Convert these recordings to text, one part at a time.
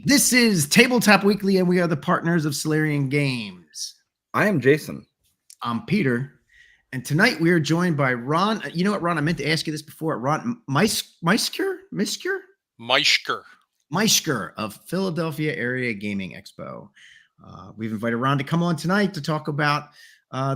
This is Tabletop Weekly, and we are the partners of Solarian Games. I am Jason. I'm Peter, and tonight we are joined by Ron. You know what, Ron? I meant to ask you this before. Ron Meischker of Philadelphia Area Gaming Expo. We've invited Ron to come on tonight to talk about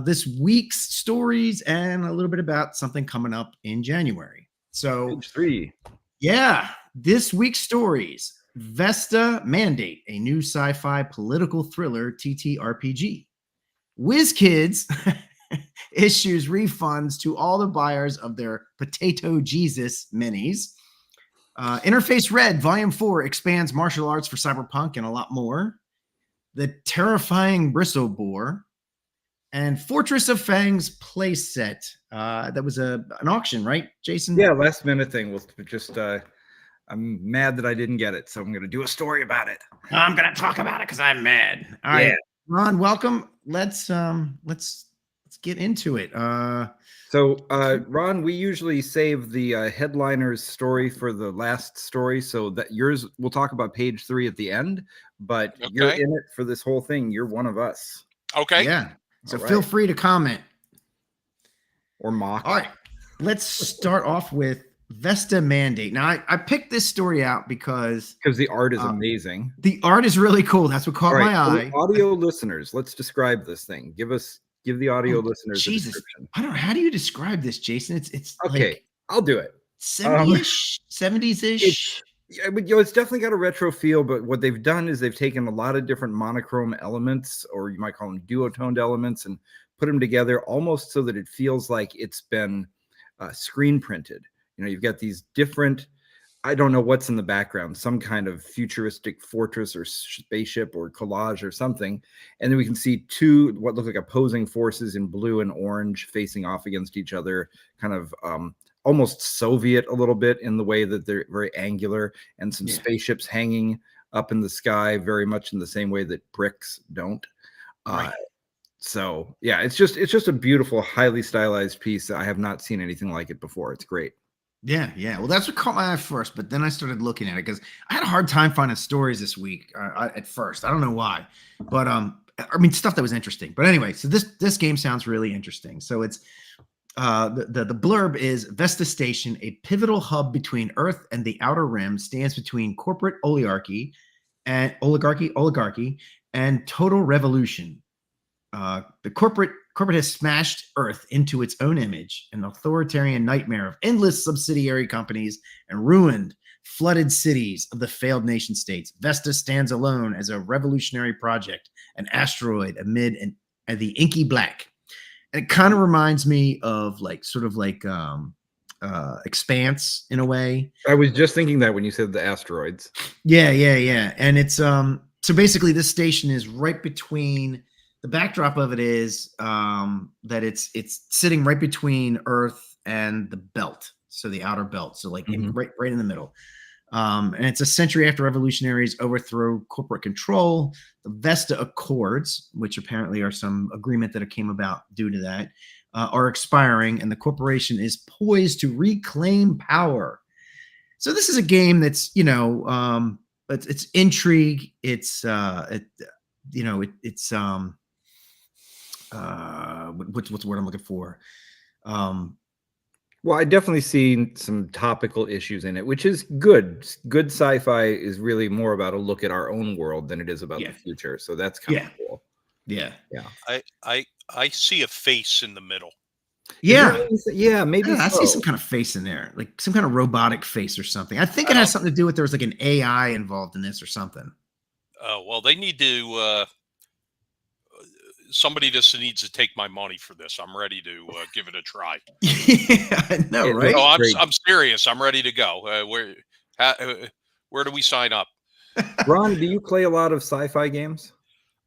this week's stories and a little bit about something coming up in January. So, Page 3. Yeah, this week's stories. Vesta Mandate, a new sci-fi political thriller TTRPG. Whiz Kids issues refunds to all the buyers of their Potato Jesus minis. Interface Red Volume 4 expands martial arts for Cyberpunk and a lot more. The Terrifying Bristle Boar. And Fortress of Fangs playset. That was an auction, right, Jason? Yeah, last minute thing. We'll just... I'm mad that I didn't get it, so I'm going to do a story about it. I'm going to talk about it because I'm mad. All right, Ron, welcome. Let's get into it. Ron, we usually save the headliner's story for the last story, so that yours, we'll talk about page 3 at the end, but you're in it for this whole thing. You're one of us. Okay. Yeah. So feel free to comment. Or mock. All right. Let's start off with Vesta Mandate. Now, I picked this story out because the art is amazing. The art is really cool. That's what caught my eye. Audio listeners, let's describe this thing. Give the audio listeners a description. I don't know. How do you describe this, Jason? It's okay. Like I'll do it. 70-ish, 70s-ish. It's definitely got a retro feel, but what they've done is they've taken a lot of different monochrome elements, or you might call them duotoned elements, and put them together almost so that it feels like it's been screen printed. You know, you've got these different, I don't know what's in the background, some kind of futuristic fortress or spaceship or collage or something. And then we can see two, what look like opposing forces in blue and orange facing off against each other, kind of almost Soviet a little bit in the way that they're very angular, and some spaceships hanging up in the sky, very much in the same way that bricks don't. Right. So yeah, it's just a beautiful, highly stylized piece. I have not seen anything like it before. It's great. Yeah. Well, that's what caught my eye first, but then I started looking at it because I had a hard time finding stories this week at first. I don't know why, but I mean, stuff that was interesting. But anyway, so this game sounds really interesting. So it's the blurb is Vesta Station, a pivotal hub between Earth and the Outer Rim, stands between corporate oligarchy and total revolution. The corporate has smashed Earth into its own image, an authoritarian nightmare of endless subsidiary companies and ruined, flooded cities of the failed nation states. Vesta stands alone as a revolutionary project, an asteroid amid the inky black. And it kind of reminds me of Expanse in a way. I was just thinking that when you said the asteroids. Yeah. And it's so basically this station is right between. The backdrop of it is that it's sitting right between Earth and the belt, so the outer belt, so like right in the middle. And it's a century after revolutionaries overthrow corporate control. The Vesta Accords, which apparently are some agreement that came about due to that, are expiring, and the corporation is poised to reclaim power. So this is a game that's it's intrigue. It's what's the word I'm looking for? Well, I definitely see some topical issues in it, which is good. Good sci-fi is really more about a look at our own world than it is about the future. So that's kind of cool. Yeah. I see a face in the middle. Yeah. Yeah, maybe I see some kind of face in there, like some kind of robotic face or something. I think it has something to do with there was like an AI involved in this or something. Well, they need to somebody just needs to take my money for this. I'm ready to give it a try. Yeah, I know, right? No, I'm serious. I'm ready to go. Where do we sign up? Ron, do you play a lot of sci-fi games?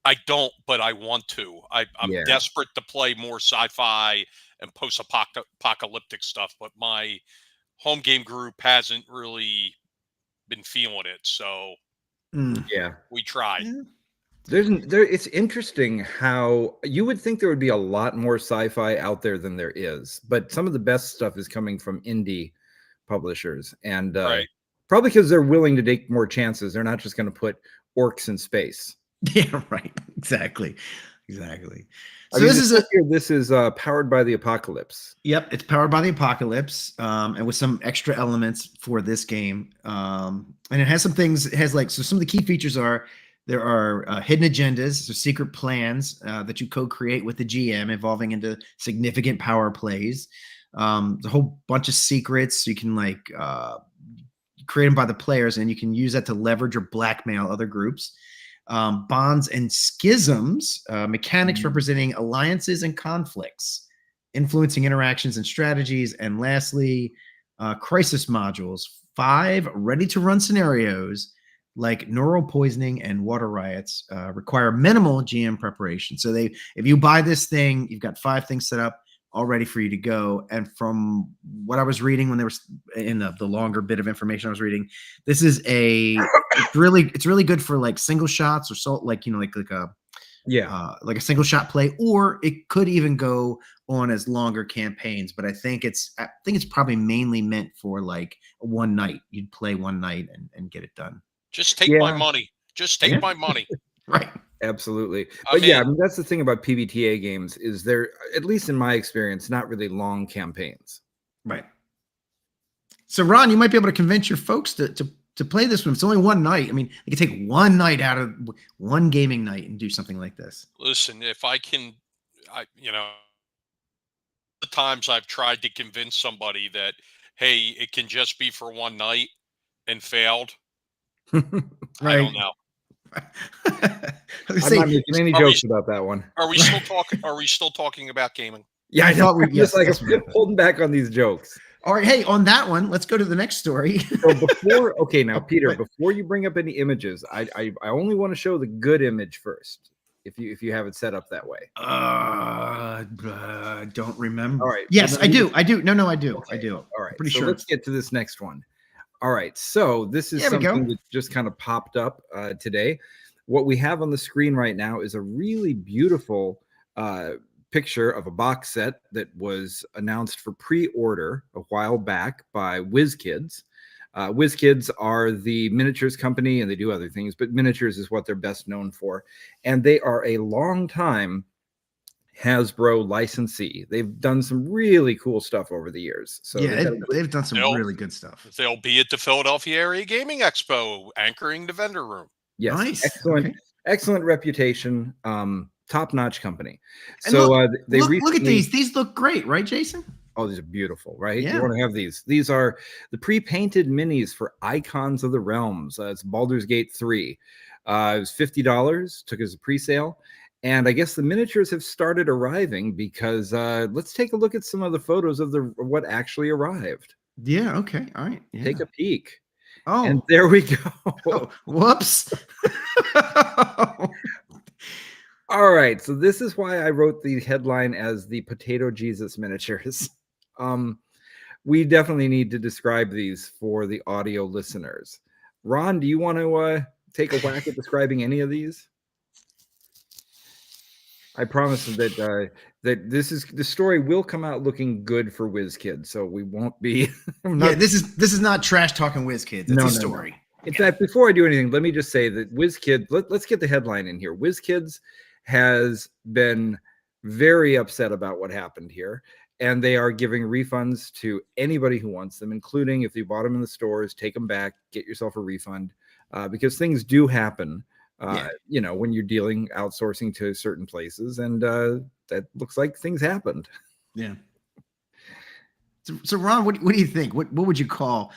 I don't, but I want to. I'm desperate to play more sci-fi and post-apocalyptic stuff, but my home game group hasn't really been feeling it. So we try. Yeah. It's interesting how you would think there would be a lot more sci-fi out there than there is, but some of the best stuff is coming from indie publishers, and Probably because they're willing to take more chances. They're not just going to put orcs in space. Yeah, right. Exactly. So this is powered by the apocalypse. Yep, it's powered by the apocalypse, and with some extra elements for this game. And it has some things. It has so some of the key features are there are hidden agendas, so secret plans that you co-create with the GM, evolving into significant power plays. A whole bunch of secrets, so you can create them by the players, and you can use that to leverage or blackmail other groups. Bonds and schisms, mechanics representing alliances and conflicts, influencing interactions and strategies. And lastly, crisis modules, 5 ready-to-run scenarios like neural poisoning and water riots require minimal GM preparation. So if you buy this thing, you've got 5 things set up all ready for you to go. And from what I was reading when they were in the longer bit of information I was reading, this is it's really good for single shots or like a single shot play, or it could even go on as longer campaigns. But I think it's probably mainly meant for one night. You'd play one night and get it done. Just take my money. Just take my money. Right. Absolutely. But I mean, that's the thing about PBTA games is they're, at least in my experience, not really long campaigns. Right. So Ron, you might be able to convince your folks to play this one. It's only one night. I mean, you can take one night out of one gaming night and do something like this. Listen, if I can, the times I've tried to convince somebody that, hey, it can just be for one night and failed. Right. I don't know. I'm not making any jokes about that one. Are we still talking? Are we still talking about gaming? Yeah, I thought we just holding back on these jokes. All right, hey, on that one, let's go to the next story. So now, Peter, before you bring up any images, I only want to show the good image first. If you have it set up that way. Don't remember. All right. Yes, I do. No, I do. Okay. I do. All right. Pretty so sure. Let's get to this next one. All right. So this is something that just kind of popped up today. What we have on the screen right now is a really beautiful picture of a box set that was announced for pre-order a while back by Whiz Kids. Whiz Kids are the miniatures company, and they do other things, but miniatures is what they're best known for. And they are a long time Hasbro licensee. They've done some really cool stuff over the years. So yeah, they've done some really good stuff. They'll be at the Philadelphia Area Gaming Expo, anchoring the vendor room. Yes, nice. Excellent reputation. Top-notch company. And so look at these. These look great, right, Jason? Oh, these are beautiful, right? Yeah. You want to have these. These are the pre-painted minis for Icons of the Realms. It's Baldur's Gate 3. It was $50. Took as a pre-sale. And I guess the miniatures have started arriving because let's take a look at some of the photos of what actually arrived. Yeah. Okay. All right. Yeah. Take a peek. Oh, and there we go. Oh, whoops. All right. So this is why I wrote the headline as the Potato Jesus miniatures. We definitely need to describe these for the audio listeners. Ron, do you want to take a whack at describing any of these? I promise that the story will come out looking good for Whiz Kids, so we won't be. This is not trash talking Whiz Kids. It's a story. No. In fact, before I do anything, let me just say that Whiz Kids. Let's get the headline in here. Whiz Kids has been very upset about what happened here, and they are giving refunds to anybody who wants them, including if you bought them in the stores, take them back, get yourself a refund, because things do happen. When you're dealing outsourcing to certain places, and that looks like things happened. Yeah. So Ron, what do you think? What would you call?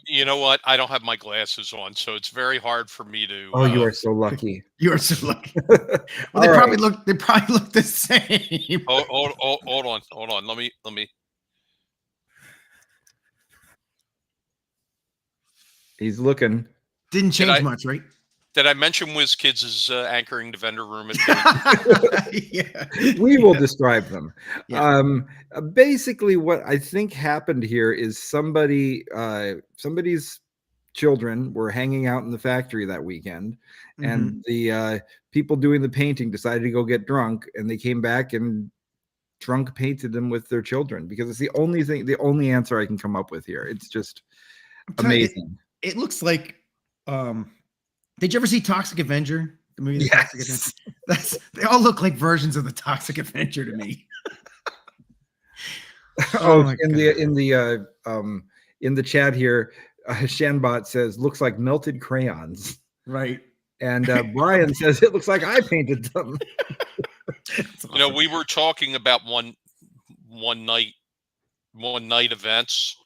You know what? I don't have my glasses on, so it's very hard for me to. Oh, you are so lucky. You are so lucky. Well, they probably look the same. Hold on. Let me. He's looking. Didn't change much, right? Did I mention Whiz Kids is anchoring the vendor room? Yeah. We will describe them. Yeah. Basically, what I think happened here is somebody's children were hanging out in the factory that weekend, and the people doing the painting decided to go get drunk, and they came back and drunk painted them with their children, because it's the only answer I can come up with here. It's just amazing. It looks like, did you ever see Toxic Avenger? The movie The Toxic Avenger? They all look like versions of the Toxic Avenger to me. In the chat here, Shanbot says looks like melted crayons. Right. And Brian says it looks like I painted them. Awesome. We were talking about one night events.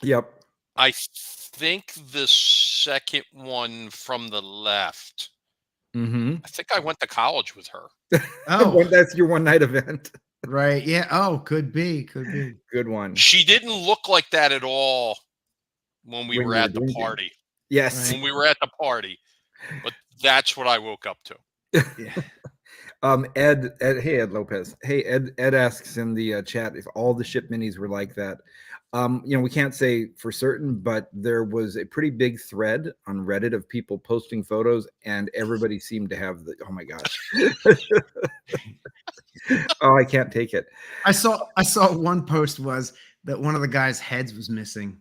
Yep. I think the second one from the left. Mm-hmm. I think I went to college with her. Oh, that's your one night event. Right. Yeah. Oh, could be. Good one. She didn't look like that at all when we were at the party. Yes. When we were at the party. But that's what I woke up to. Yeah. Ed, hey, Ed Lopez. Hey, Ed asks in the chat if all the ship minis were like that. We can't say for certain, but there was a pretty big thread on Reddit of people posting photos, and everybody seemed to have oh my gosh. Oh, I can't take it. I saw one post was that one of the guys' heads was missing.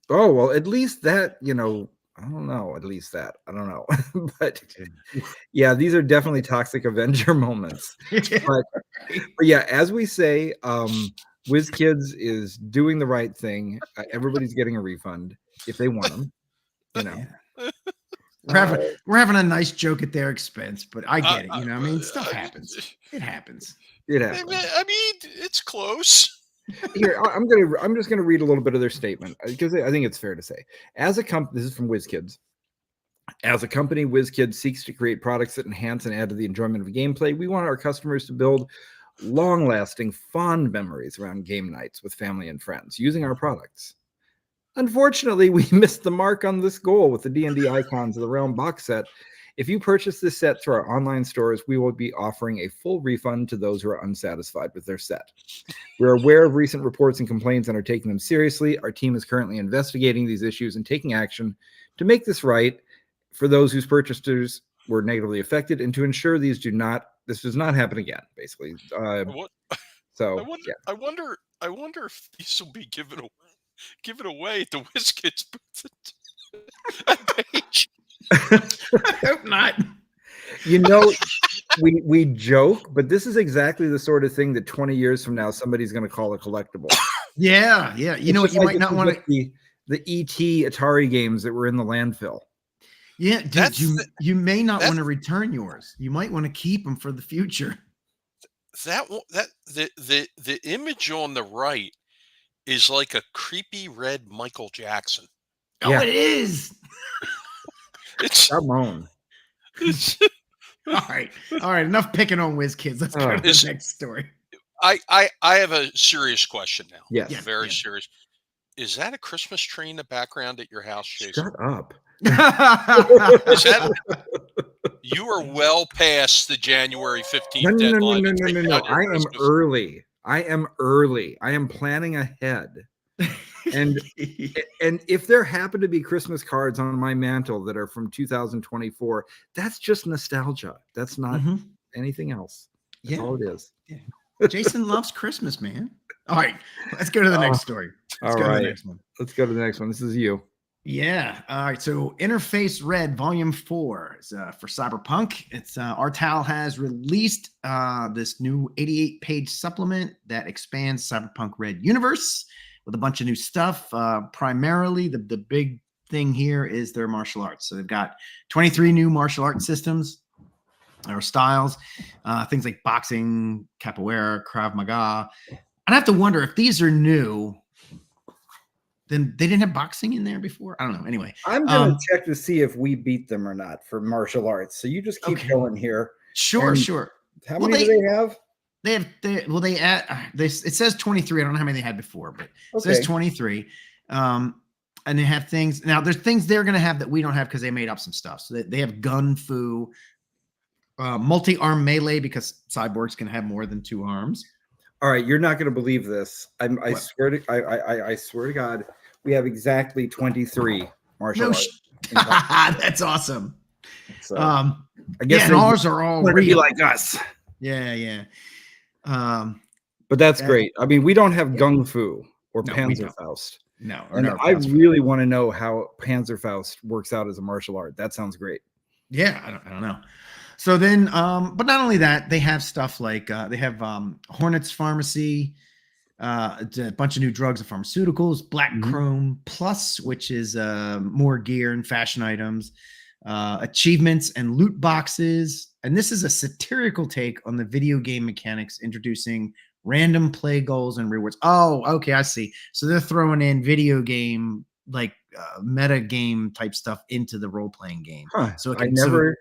Oh, well, at least that, I don't know. At least that. I don't know. But yeah, these are definitely Toxic Avenger moments. But yeah, as we say, Whiz Kids is doing the right thing. Everybody's getting a refund if they want them. We're having a nice joke at their expense, but I get it. Stuff happens. It happens. I mean, it's close. Here, I'm just gonna read a little bit of their statement, because I think it's fair to say, as a company, this is from Whiz Kids. As a company, Whiz Kids seeks to create products that enhance and add to the enjoyment of gameplay. We want our customers to build long-lasting, fond memories around game nights with family and friends using our products. Unfortunately, we missed the mark on this goal with the D&D Icons of the Realm box set. If you purchase this set through our online stores, we will be offering a full refund to those who are unsatisfied with their set. We're aware of recent reports and complaints and are taking them seriously. Our team is currently investigating these issues and taking action to make this right for those whose purchasers were negatively affected, and to ensure this does not happen again, basically. I wonder if these will be given away at the Whiz Kids page. I hope not. We joke, but this is exactly the sort of thing that 20 years from now somebody's going to call a collectible. Yeah. You know what? You might not want to the ET Atari games that were in the landfill. Yeah, you may not want to return yours. You might want to keep them for the future. The image on the right is like a creepy red Michael Jackson. Oh, yeah. It is. Come on. All right. Enough picking on Whiz Kids. Let's go to the next story. I have a serious question now. Yes. Very serious. Is that a Christmas tree in the background at your house, Jason? Shut up. You are well past the January 15th deadline. No. I am early. I am planning ahead. And if there happen to be Christmas cards on my mantle that are from 2024, that's just nostalgia. That's not anything else. That's all it is. Yeah. Jason loves Christmas, man. All right, let's go to the next story. Let's go to the next one. Let's go to the next one. This is you. Yeah. All right. So Interface Red Volume 4 is for Cyberpunk. It's Artal has released this new 88-page supplement that expands Cyberpunk Red universe with a bunch of new stuff. Primarily, the big thing here is their martial arts. So they've got 23 new martial arts systems or styles, things like boxing, capoeira, Krav Maga. I'd have to wonder if these are new. Then they didn't have boxing in there before. I don't know. Anyway, I'm gonna check to see if we beat them or not for martial arts. So you just keep going here. Sure. How many do they have? It says 23. I don't know how many they had before, but it says 23. And they have things now. There's things they're gonna have that we don't have because they made up some stuff. So they have gun fu, multi-arm melee because cyborgs can have more than 2 arms. All right, you're not going to believe this. I swear to God, we have exactly 23 martial arts. That's awesome. So, I guess ours are all real. Be like us. Yeah. But that's great. I mean, we don't have Gung Fu or No, we don't. Panzerfaust. No, And I really want to know how Panzerfaust works out as a martial art. That sounds great. Yeah, I don't know. So then, but not only that, they have stuff like they have Hornets Pharmacy, a bunch of new drugs and pharmaceuticals, Black Chrome Plus, which is more gear and fashion items, achievements and loot boxes. And this is a satirical take on the video game mechanics, introducing random play goals and rewards. Oh, okay, I see. So they're throwing in video game, like meta game type stuff into the role-playing game. Huh. So I never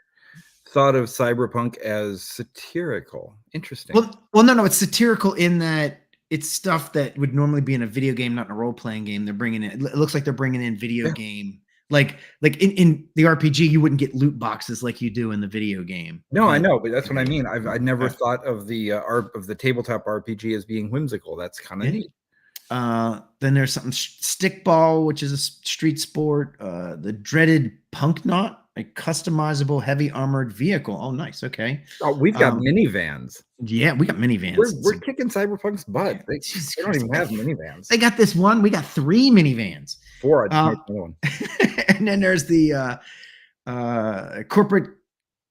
thought of Cyberpunk as satirical. Interesting. Well, no, it's satirical in that it's stuff that would normally be in a video game, not in a role-playing game. They're bringing in. It looks like they're bringing in video game. Like in the RPG, you wouldn't get loot boxes like you do in the video game. No, I know, but that's what I mean. I never thought of the tabletop RPG as being whimsical. That's kind of neat. Then there's something stickball, which is a street sport. The dreaded punk knot, a customizable heavy armored vehicle. Oh, nice. Okay. Oh, we've got minivans. Yeah, we got minivans. We're kicking Cyberpunk's butt. They don't even have minivans. They got this one. We got 3 minivans. 4. And then there's the corporate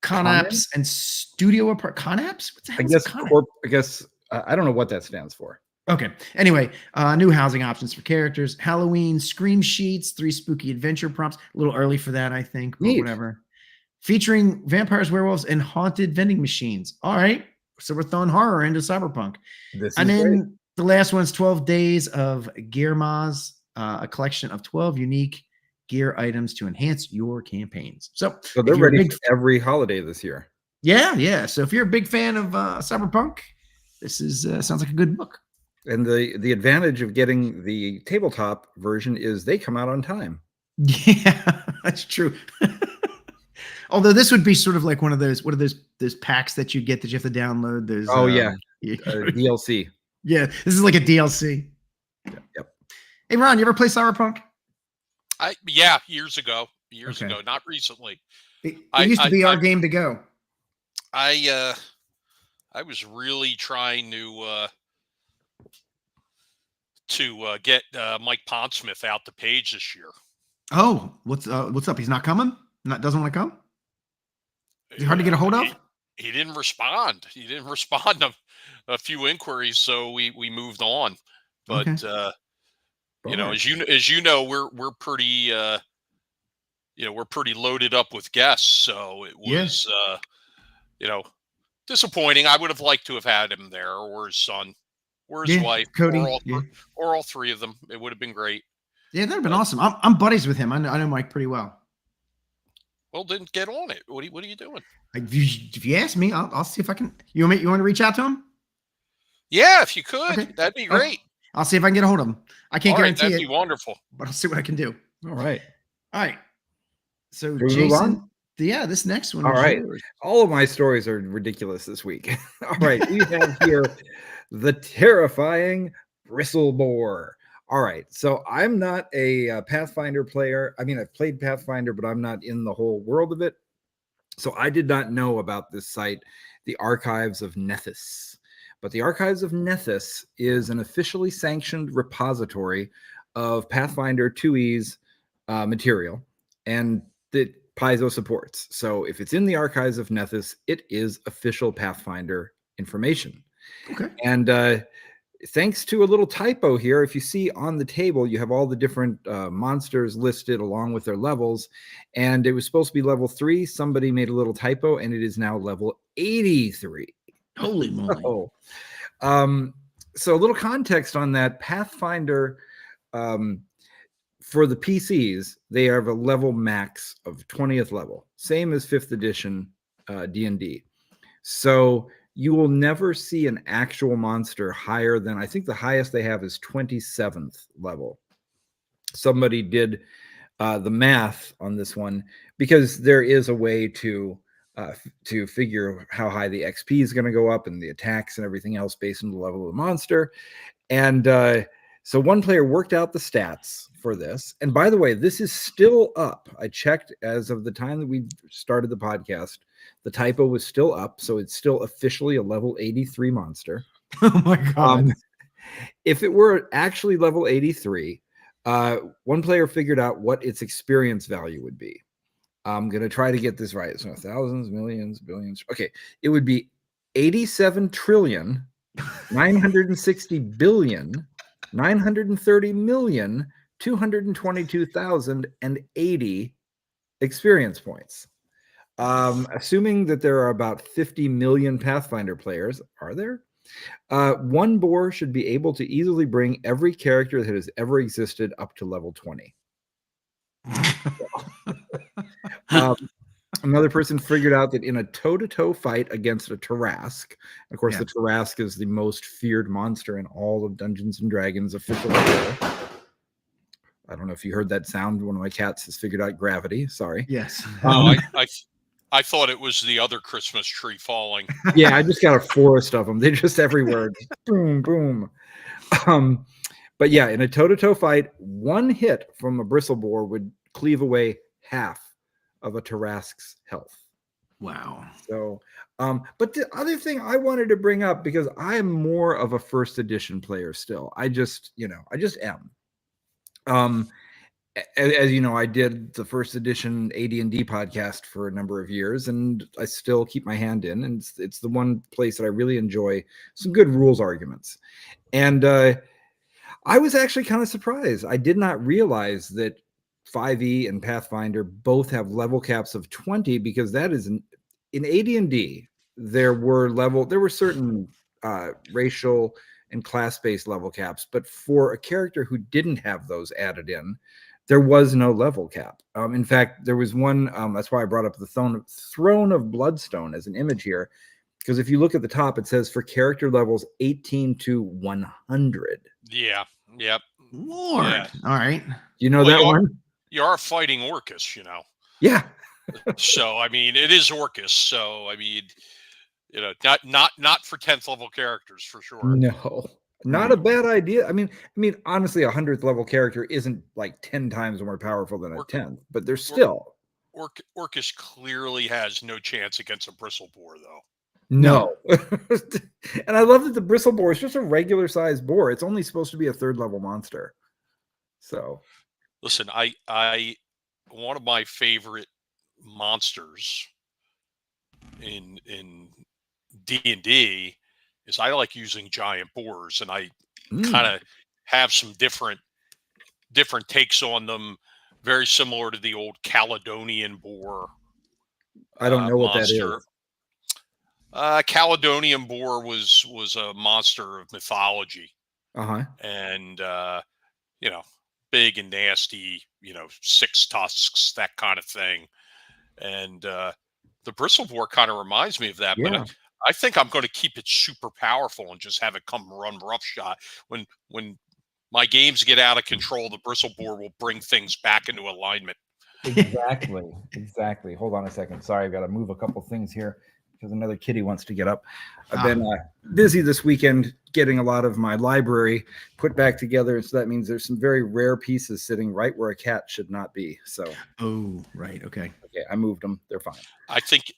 Conapps and studio apart. Conapps? What the hell is Conapps? I guess I don't know what that stands for. Okay. Anyway, new housing options for characters. Halloween scream sheets, 3 spooky adventure prompts. A little early for that, I think, but whatever. Featuring vampires, werewolves, and haunted vending machines. All right. So we're throwing horror into Cyberpunk. And then the last one's 12 Days of Gearmaz, a collection of 12 unique gear items to enhance your campaigns. So they're ready for every holiday this year. Yeah. So if you're a big fan of Cyberpunk, this is sounds like a good book. And the advantage of getting the tabletop version is they come out on time. Yeah, that's true. Although this would be sort of like one of those packs that you get that you have to download. There's DLC. Yeah, this is like a DLC. Yep. Hey Ron, you ever play Cyberpunk? Years ago, not recently. It used to be our game to go. I was really trying to get Mike Pondsmith out to Page this year. Oh, what's up? He's not coming? Doesn't want to come? Is he hard to get a hold of? He didn't respond. He didn't respond to a few inquiries, so we moved on. But as you know, we're pretty we're pretty loaded up with guests, so it was disappointing. I would have liked to have had him there, or his son, or his wife, Cody, or all 3 of them. It would have been great. Yeah, that'd have been awesome. I'm buddies with him. I know Mike pretty well. Well, then get on it. What are you doing? If you ask me, I'll see if I can. You want to reach out to him? Yeah, if you could, that'd be great. I'll see if I can get a hold of him. I can't guarantee that'd be wonderful. But I'll see what I can do. All right. So Jason, this next one. All right. Yours. All of my stories are ridiculous this week. All right. We have here the terrifying Bristleboar. All right. So I'm not a Pathfinder player. I mean, I've played Pathfinder, but I'm not in the whole world of it. So I did not know about this site, the Archives of Nethys. But the Archives of Nethys is an officially sanctioned repository of Pathfinder 2E's material, and that Paizo supports. So if it's in the Archives of Nethys, it is official Pathfinder information. Okay. And thanks to a little typo here, if you see on the table, you have all the different monsters listed along with their levels. And it was supposed to be level 3. Somebody made a little typo, and it is now level 83. Holy moly. So a little context on that. Pathfinder, for the PCs, they have a level max of 20th level, same as 5th edition D&D. So you will never see an actual monster higher than, I think the highest they have is 27th level. Somebody did the math on this one, because there is a way to figure how high the XP is going to go up and the attacks and everything else based on the level of the monster. And so one player worked out the stats for this. And by the way, this is still up. I checked as of the time that we started the podcast. The typo was still up, so it's still officially a level 83 monster. Oh my god. If it were actually level 83, one player figured out what its experience value would be. I'm going to try to get this right. So thousands, millions, billions. Okay. It would be 87 trillion, 960 billion, 930 million, 222,080 experience points. Assuming that there are about 50 million Pathfinder players, are there? One boar should be able to easily bring every character that has ever existed up to level 20. Another person figured out that in a toe-to-toe fight against a Tarrasque, of course, the Tarrasque is the most feared monster in all of Dungeons and Dragons official lore. I don't know if you heard that sound. One of my cats has figured out gravity. Sorry. Yes. I thought it was the other Christmas tree falling. Yeah, I just got a forest of them. They're just everywhere. Boom, boom. But yeah, in a toe-to-toe fight, one hit from a bristle boar would cleave away half of a Tarrasque's health. Wow. So, but the other thing I wanted to bring up, because I am more of a first edition player still. I just am. As you know, I did the first edition AD&D podcast for a number of years, and I still keep my hand in, and it's the one place that I really enjoy some good rules arguments. And I was actually kind of surprised. I did not realize that 5e and Pathfinder both have level caps of 20, because that is in AD&D there were certain racial and class-based level caps, but for a character who didn't have those added in, there was no level cap. In fact, there was one. That's why I brought up the Throne of Bloodstone as an image here, because if you look at the top, it says for character levels 18 to 100. Yeah. Yep. Lord. Yeah. All right. You know that one? You are fighting Orcus, you know. Yeah. So I mean, it is Orcus. So I mean, you know, not for 10th level characters for sure. No. Not a bad idea. I mean, honestly, a 100th level character isn't like 10 times more powerful than a 10th, but they're still. Orcus clearly has no chance against a bristle boar, though. No. And I love that the bristle boar is just a regular sized boar. It's only supposed to be a 3rd level monster. So, listen, I one of my favorite monsters in D&D is I like using giant boars, and I kind of have some different takes on them, very similar to the old Caledonian boar. I don't know what monster. that is. Caledonian boar was a monster of mythology. And you know, big and nasty, you know, 6 tusks, that kind of thing. And the bristle boar kind of reminds me of that, but I think I'm going to keep it super powerful and just have it come run roughshod. When my games get out of control, the bristle boar will bring things back into alignment. Exactly. Hold on a second. Sorry, I've got to move a couple things here because another kitty wants to get up. I've been busy this weekend getting a lot of my library put back together, so that means there's some very rare pieces sitting right where a cat should not be. So, right, okay, I moved them. They're fine. I think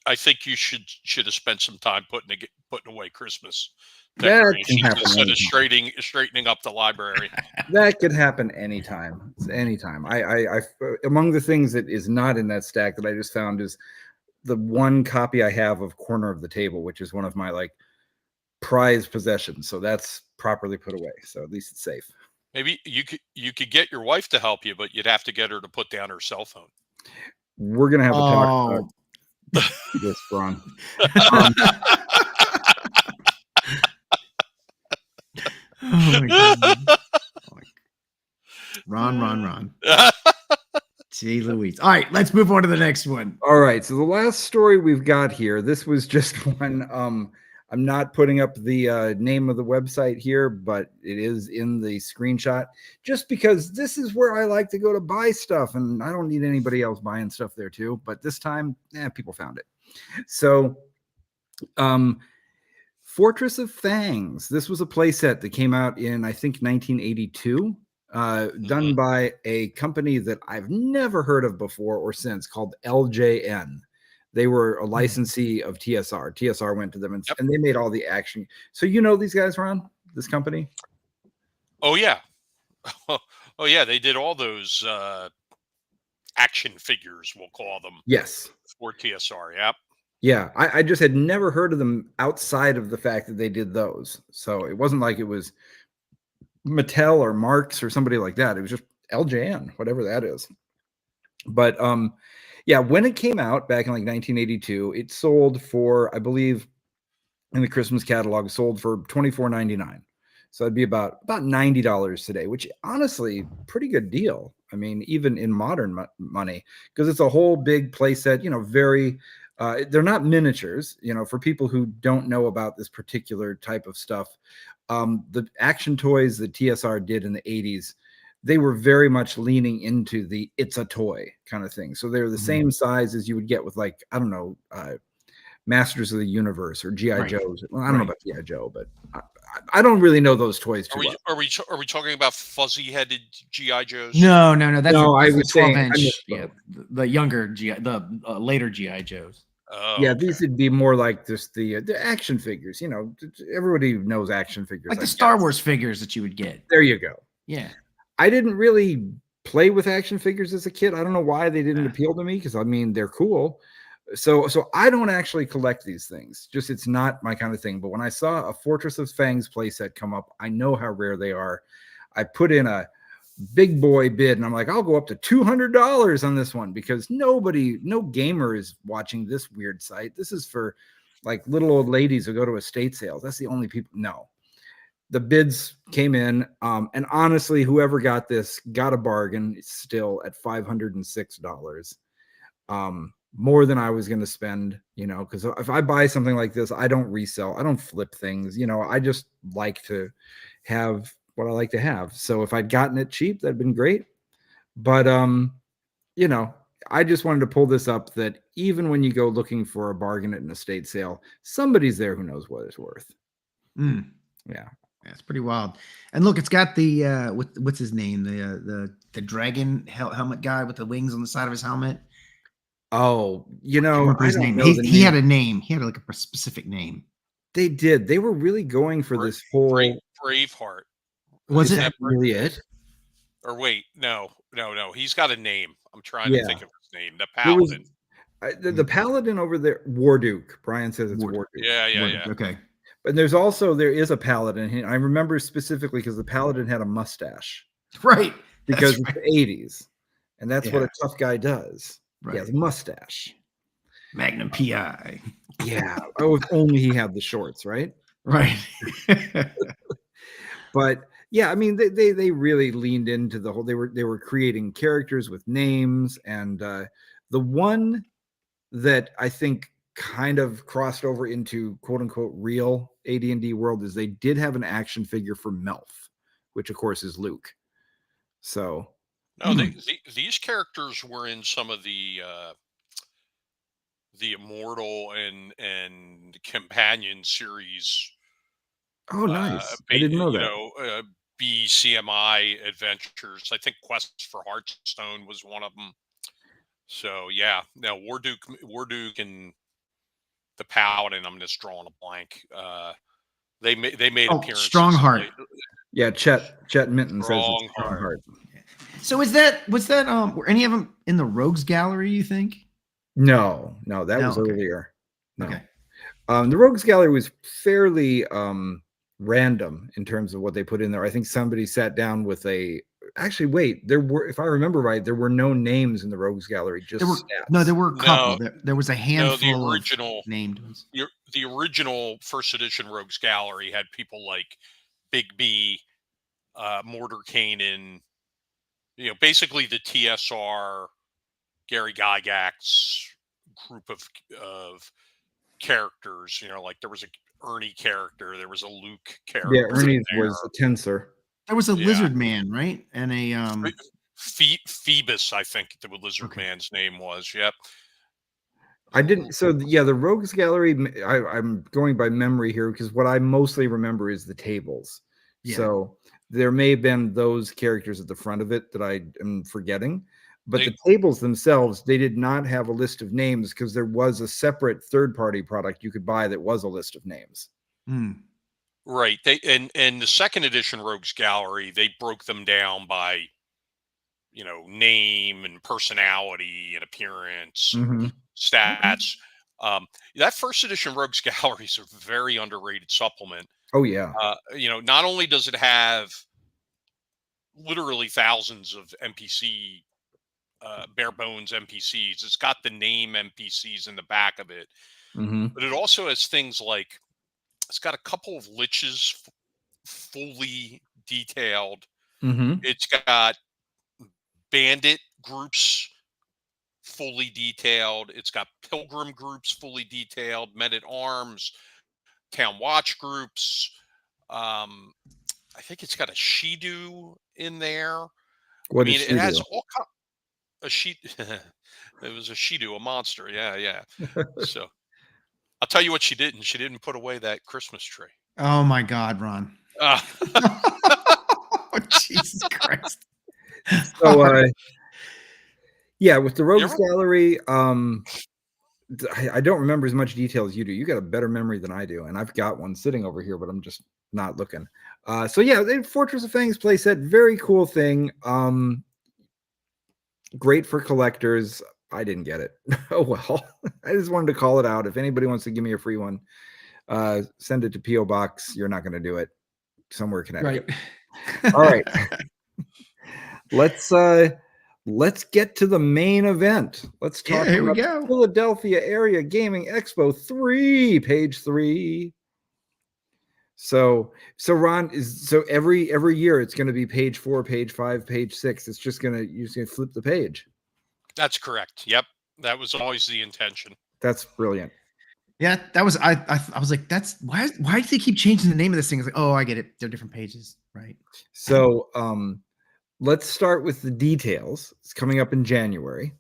you should have spent some time putting away Christmas decorations instead of straightening up the library. That could happen anytime. Anytime. I among the things that is not in that stack that I just found is the one copy I have of Corner of the Table, which is one of my like prized possessions. So that's properly put away. So at least it's safe. Maybe you could get your wife to help you, but you'd have to get her to put down her cell phone. We're gonna have a talk about this, Ron. Oh my God. Ron. Gee Louise. All right, let's move on to the next one. All right, so the last story we've got here, this was just one. I'm not putting up the name of the website here, but it is in the screenshot, just because this is where I like to go to buy stuff, and I don't need anybody else buying stuff there too. But this time, people found it. So, Fortress of Fangs. This was a playset that came out in, I think, 1982. Done by a company that I've never heard of before or since, called LJN. They were a licensee of TSR. TSR went to them, and they made all the action. So you know these guys, Ron? This company? Oh yeah, oh yeah. They did all those action figures, we'll call them. Yes. For TSR. Yep. Yeah, I just had never heard of them outside of the fact that they did those. So it wasn't like it was Mattel or Marx or somebody like that. It was just LJN, whatever that is. But yeah, when it came out back in like 1982, it sold for, I believe, in the Christmas catalog, sold for $24.99. So it'd be about $90 today, which honestly, pretty good deal. I mean, even in modern money, because it's a whole big play set, you know, very, they're not miniatures, you know, for people who don't know about this particular type of stuff. The action toys that TSR did in the 80s, they were very much leaning into the it's a toy kind of thing. So they're the same size as you would get with, like, I don't know, Masters of the Universe or G.I. Joes. Well, I don't know about G.I. Joe, but I don't really know those toys too well. Are we talking about fuzzy-headed G.I. Joes? No. That's I was 12-inch. Yeah, the younger GI, the later GI Joes. Oh, yeah, these would be more like just the action figures. You know, everybody knows action figures, like the Star Wars figures that you would get. There you go. Yeah, I didn't really play with action figures as a kid. I don't know why they didn't appeal to me, because I mean they're cool. So I don't actually collect these things. Just it's not my kind of thing. But when I saw a Fortress of Fangs playset come up, I know how rare they are. I put in a big boy bid, and I'm like, I'll go up to $200 on this one, because no gamer is watching this weird site. This is for like little old ladies who go to estate sales. That's the only people. No, the bids came in, and honestly, whoever got this got a bargain. It's still at $506. More than I was going to spend, you know, because if I buy something like this, I don't resell, I don't flip things, you know, I just like to have what I like to have. So if I'd gotten it cheap, that'd been great. But, you know, I just wanted to pull this up, that even when you go looking for a bargain at an estate sale, somebody's there who knows what it's worth. Yeah. It's pretty wild. And look, it's got the what's his name, the dragon helmet guy with the wings on the side of his helmet. Oh, you know, his name. He had a name. He had like a specific name. They did. They were really going for this whole Braveheart. Was it really it? Or wait, no. He's got a name. I'm trying to think of his name. The Paladin. The Paladin over there, Warduke. Brian says it's Warduke. Yeah. Okay. But there is a Paladin. I remember specifically because the Paladin had a mustache. Right. Because it's the 80s. And that's what a tough guy does. Right. He has a mustache. Magnum PI. Yeah. Oh, if only he had the shorts, right? Right. But yeah, I mean, they really leaned into the whole. They were creating characters with names, and the one that I think kind of crossed over into quote unquote real AD&D world is they did have an action figure for Melf, which of course is Luke. So no, these characters were in some of the Immortal and Companion series. Oh, nice! I didn't know that. You know, BCMI adventures. I think Quest for Hearthstone was one of them. So yeah, now Warduke and the Paladin. I'm just drawing a blank. They made appearances. Strongheart. Yeah, Chet Minton says it's Strongheart. So was that were any of them in the Rogues Gallery, you think? No, that was earlier. No. Okay. The Rogues Gallery was fairly random in terms of what they put in there. I think somebody sat down with actually wait, if I remember right, there were no names in the Rogues Gallery, just stats. There were a couple. There was a handful the original of named ones. The original first edition Rogues Gallery had people like Big B, Mordenkainen, you know, basically the TSR, Gary Gygax group of characters. You know, like there was a Ernie character, there was a Luke character. Yeah, Ernie was a Tensor. There was a Lizard Man, right? And a Phoebus, I think the Lizard Man's name was. Yep. I didn't. So yeah, the Rogues Gallery. I'm going by memory here because what I mostly remember is the tables. Yeah. So there may have been those characters at the front of it that I am forgetting. But the tables themselves, they did not have a list of names because there was a separate third-party product you could buy that was a list of names. Right. They and the second edition Rogues Gallery, they broke them down by, name and personality and appearance, and stats. That first edition Rogues Gallery is a very underrated supplement. Oh yeah. Not only does it have literally thousands of NPC, bare bones NPCs, it's got the name NPCs in the back of it, but it also has things like, it's got a couple of liches fully detailed. It's got bandit groups fully detailed. It's got pilgrim groups fully detailed, men-at-arms, town watch groups. I think it's got a Shidu in there. It has all a sheet. It was a Shidu, a monster. Yeah. So I'll tell you what she didn't. She didn't put away that Christmas tree. Oh my God, Ron. Oh, Jesus Christ. So, yeah, with the Rogues Gallery, I don't remember as much detail as you do. You got a better memory than I do, and I've got one sitting over here, but I'm just not looking. So yeah, the Fortress of Fangs playset, very cool thing. Great for collectors. I didn't get it. Oh well. I just wanted to call it out. If anybody wants to give me a free one, send it to P.O. Box. You're not going to do it. Somewhere Connecticut. Right. All right. Let's get to the main event. Let's talk about Philadelphia Area Gaming Expo 3, page 3. So Ron, every year it's going to be page 4, page 5, page 6. It's just you're just gonna flip the page. That's correct. Yep, that was always the intention. That's brilliant. Yeah, that was I was like, that's why do they keep changing the name of this thing? It's like, oh, I get it. They're different pages, right? So let's start with the details. It's coming up in January.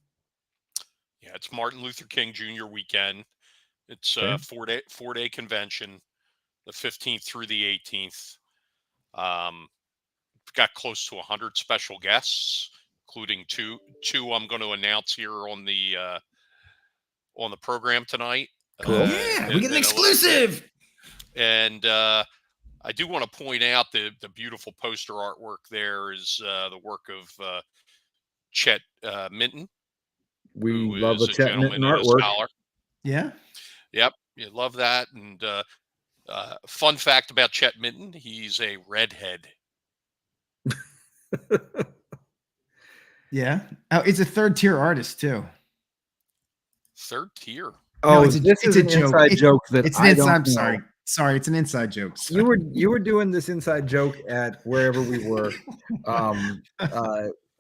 Yeah, it's Martin Luther King Jr. weekend. It's a 4-day convention, the 15th through the 18th. We've got close to 100 special guests, including two I'm going to announce here on the program tonight. Cool. Yeah, we get an exclusive. And I do want to point out the beautiful poster artwork there is the work of Chet Minton. We love a Chet Minton artwork. Scholar. Yeah. Yep. You love that. And fun fact about Chet Minton, he's a redhead. Yeah. Oh, it's a third tier artist too. Third tier. Oh, no, this is an inside joke that it's an inside. I'm sorry. Sorry, it's an inside joke. Sorry. You were doing this inside joke at wherever we were.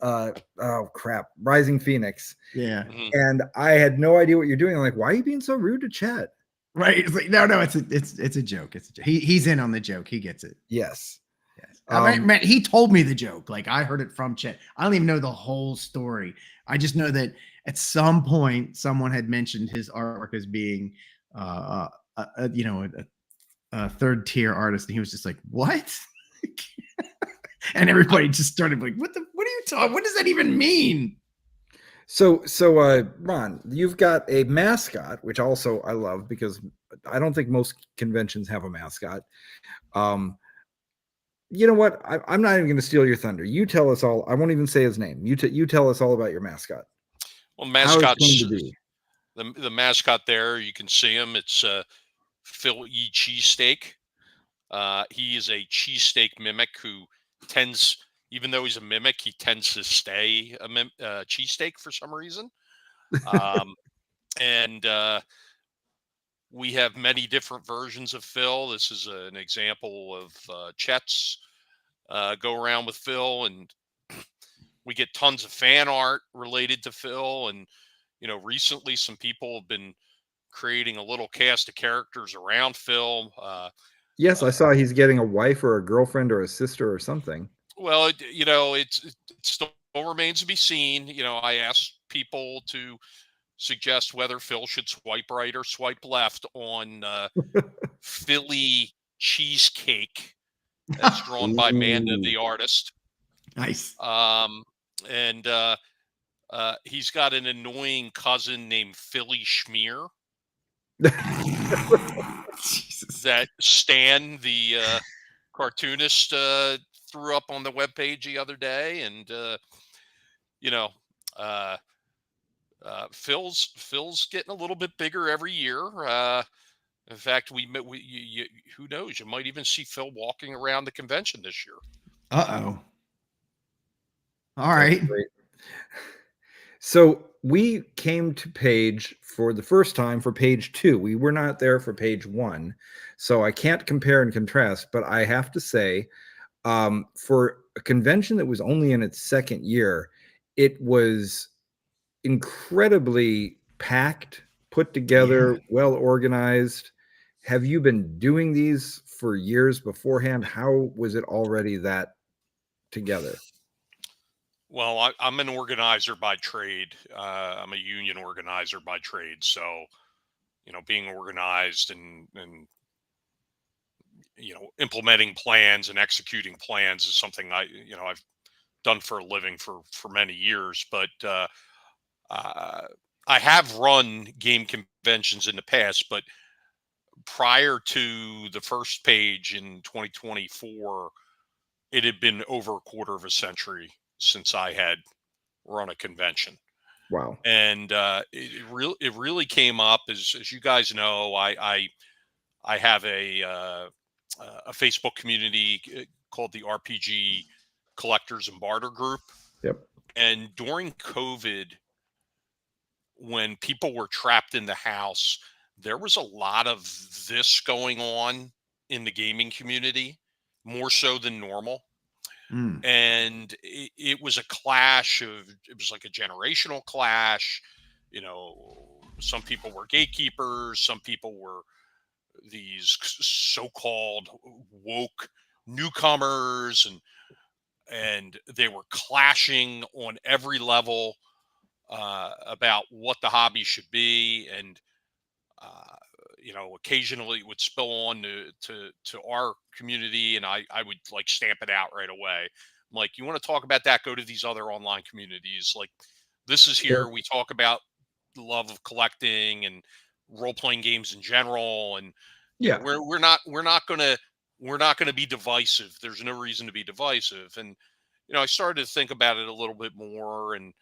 Oh crap, Rising Phoenix. Yeah. And I had no idea what you're doing. I'm like, why are you being so rude to Chet? Right. It's like, no, it's a joke. It's a joke. He's in on the joke. He gets it. Yes. Man, he told me the joke. Like, I heard it from Chet. I don't even know the whole story. I just know that at some point someone had mentioned his artwork as being a third tier artist, and he was just like, what? And everybody just started like, what are you talking? What does that even mean? So Ron, you've got a mascot, which also I love because I don't think most conventions have a mascot. You know what? I'm not even going to steal your thunder. You tell us all. I won't even say his name. You tell us all about your mascot. Well, mascot's the mascot there. You can see him. It's Phil E. Cheesesteak. He is a cheesesteak mimic who tends, even though he's a mimic, he tends to stay a cheesesteak for some reason. And we have many different versions of Phil. This is an example of Chet's go around with Phil, and we get tons of fan art related to Phil. And recently some people have been creating a little cast of characters around Phil. Yes, I saw he's getting a wife or a girlfriend or a sister or something. Well, it still remains to be seen. I asked people to suggest whether Phil should swipe right or swipe left on Philly Cheesecake, that's drawn by Manda the artist. Nice. And He's got an annoying cousin named Philly Schmear Jesus. that Stan, the cartoonist, threw up on the webpage the other day, and you know, uh, Phil's getting a little bit bigger every year. In fact, who knows? You might even see Phil walking around the convention this year. Uh-oh. All right. Great. So we came to page for the first time for page 2. We were not there for page 1. So I can't compare and contrast, but I have to say, for a convention that was only in its second year, it was incredibly packed, put together, well organized. Have you been doing these for years beforehand? How was it already that together? Well, I'm an organizer by trade. I'm a union organizer by trade. So, being organized and implementing plans and executing plans is something I've done for a living for many years. But I have run game conventions in the past. But prior to the first page in 2024, it had been over a quarter of a century since I had run a convention. Wow. And it really came up as you guys know. I have a Facebook community called the RPG Collectors and Barter Group. Yep. And during COVID, when people were trapped in the house, there was a lot of this going on in the gaming community, more so than normal. And it was a clash it was like a generational clash. Some people were gatekeepers, some people were these so-called woke newcomers, and they were clashing on every level about what the hobby should be. And occasionally it would spill on to our community, and I would like stamp it out right away. I'm like, you want to talk about that? Go to these other online communities. Like, this is here. Sure. We talk about the love of collecting and role playing games in general, and Yeah. we're not gonna be divisive. There's no reason to be divisive. And I started to think about it a little bit more, and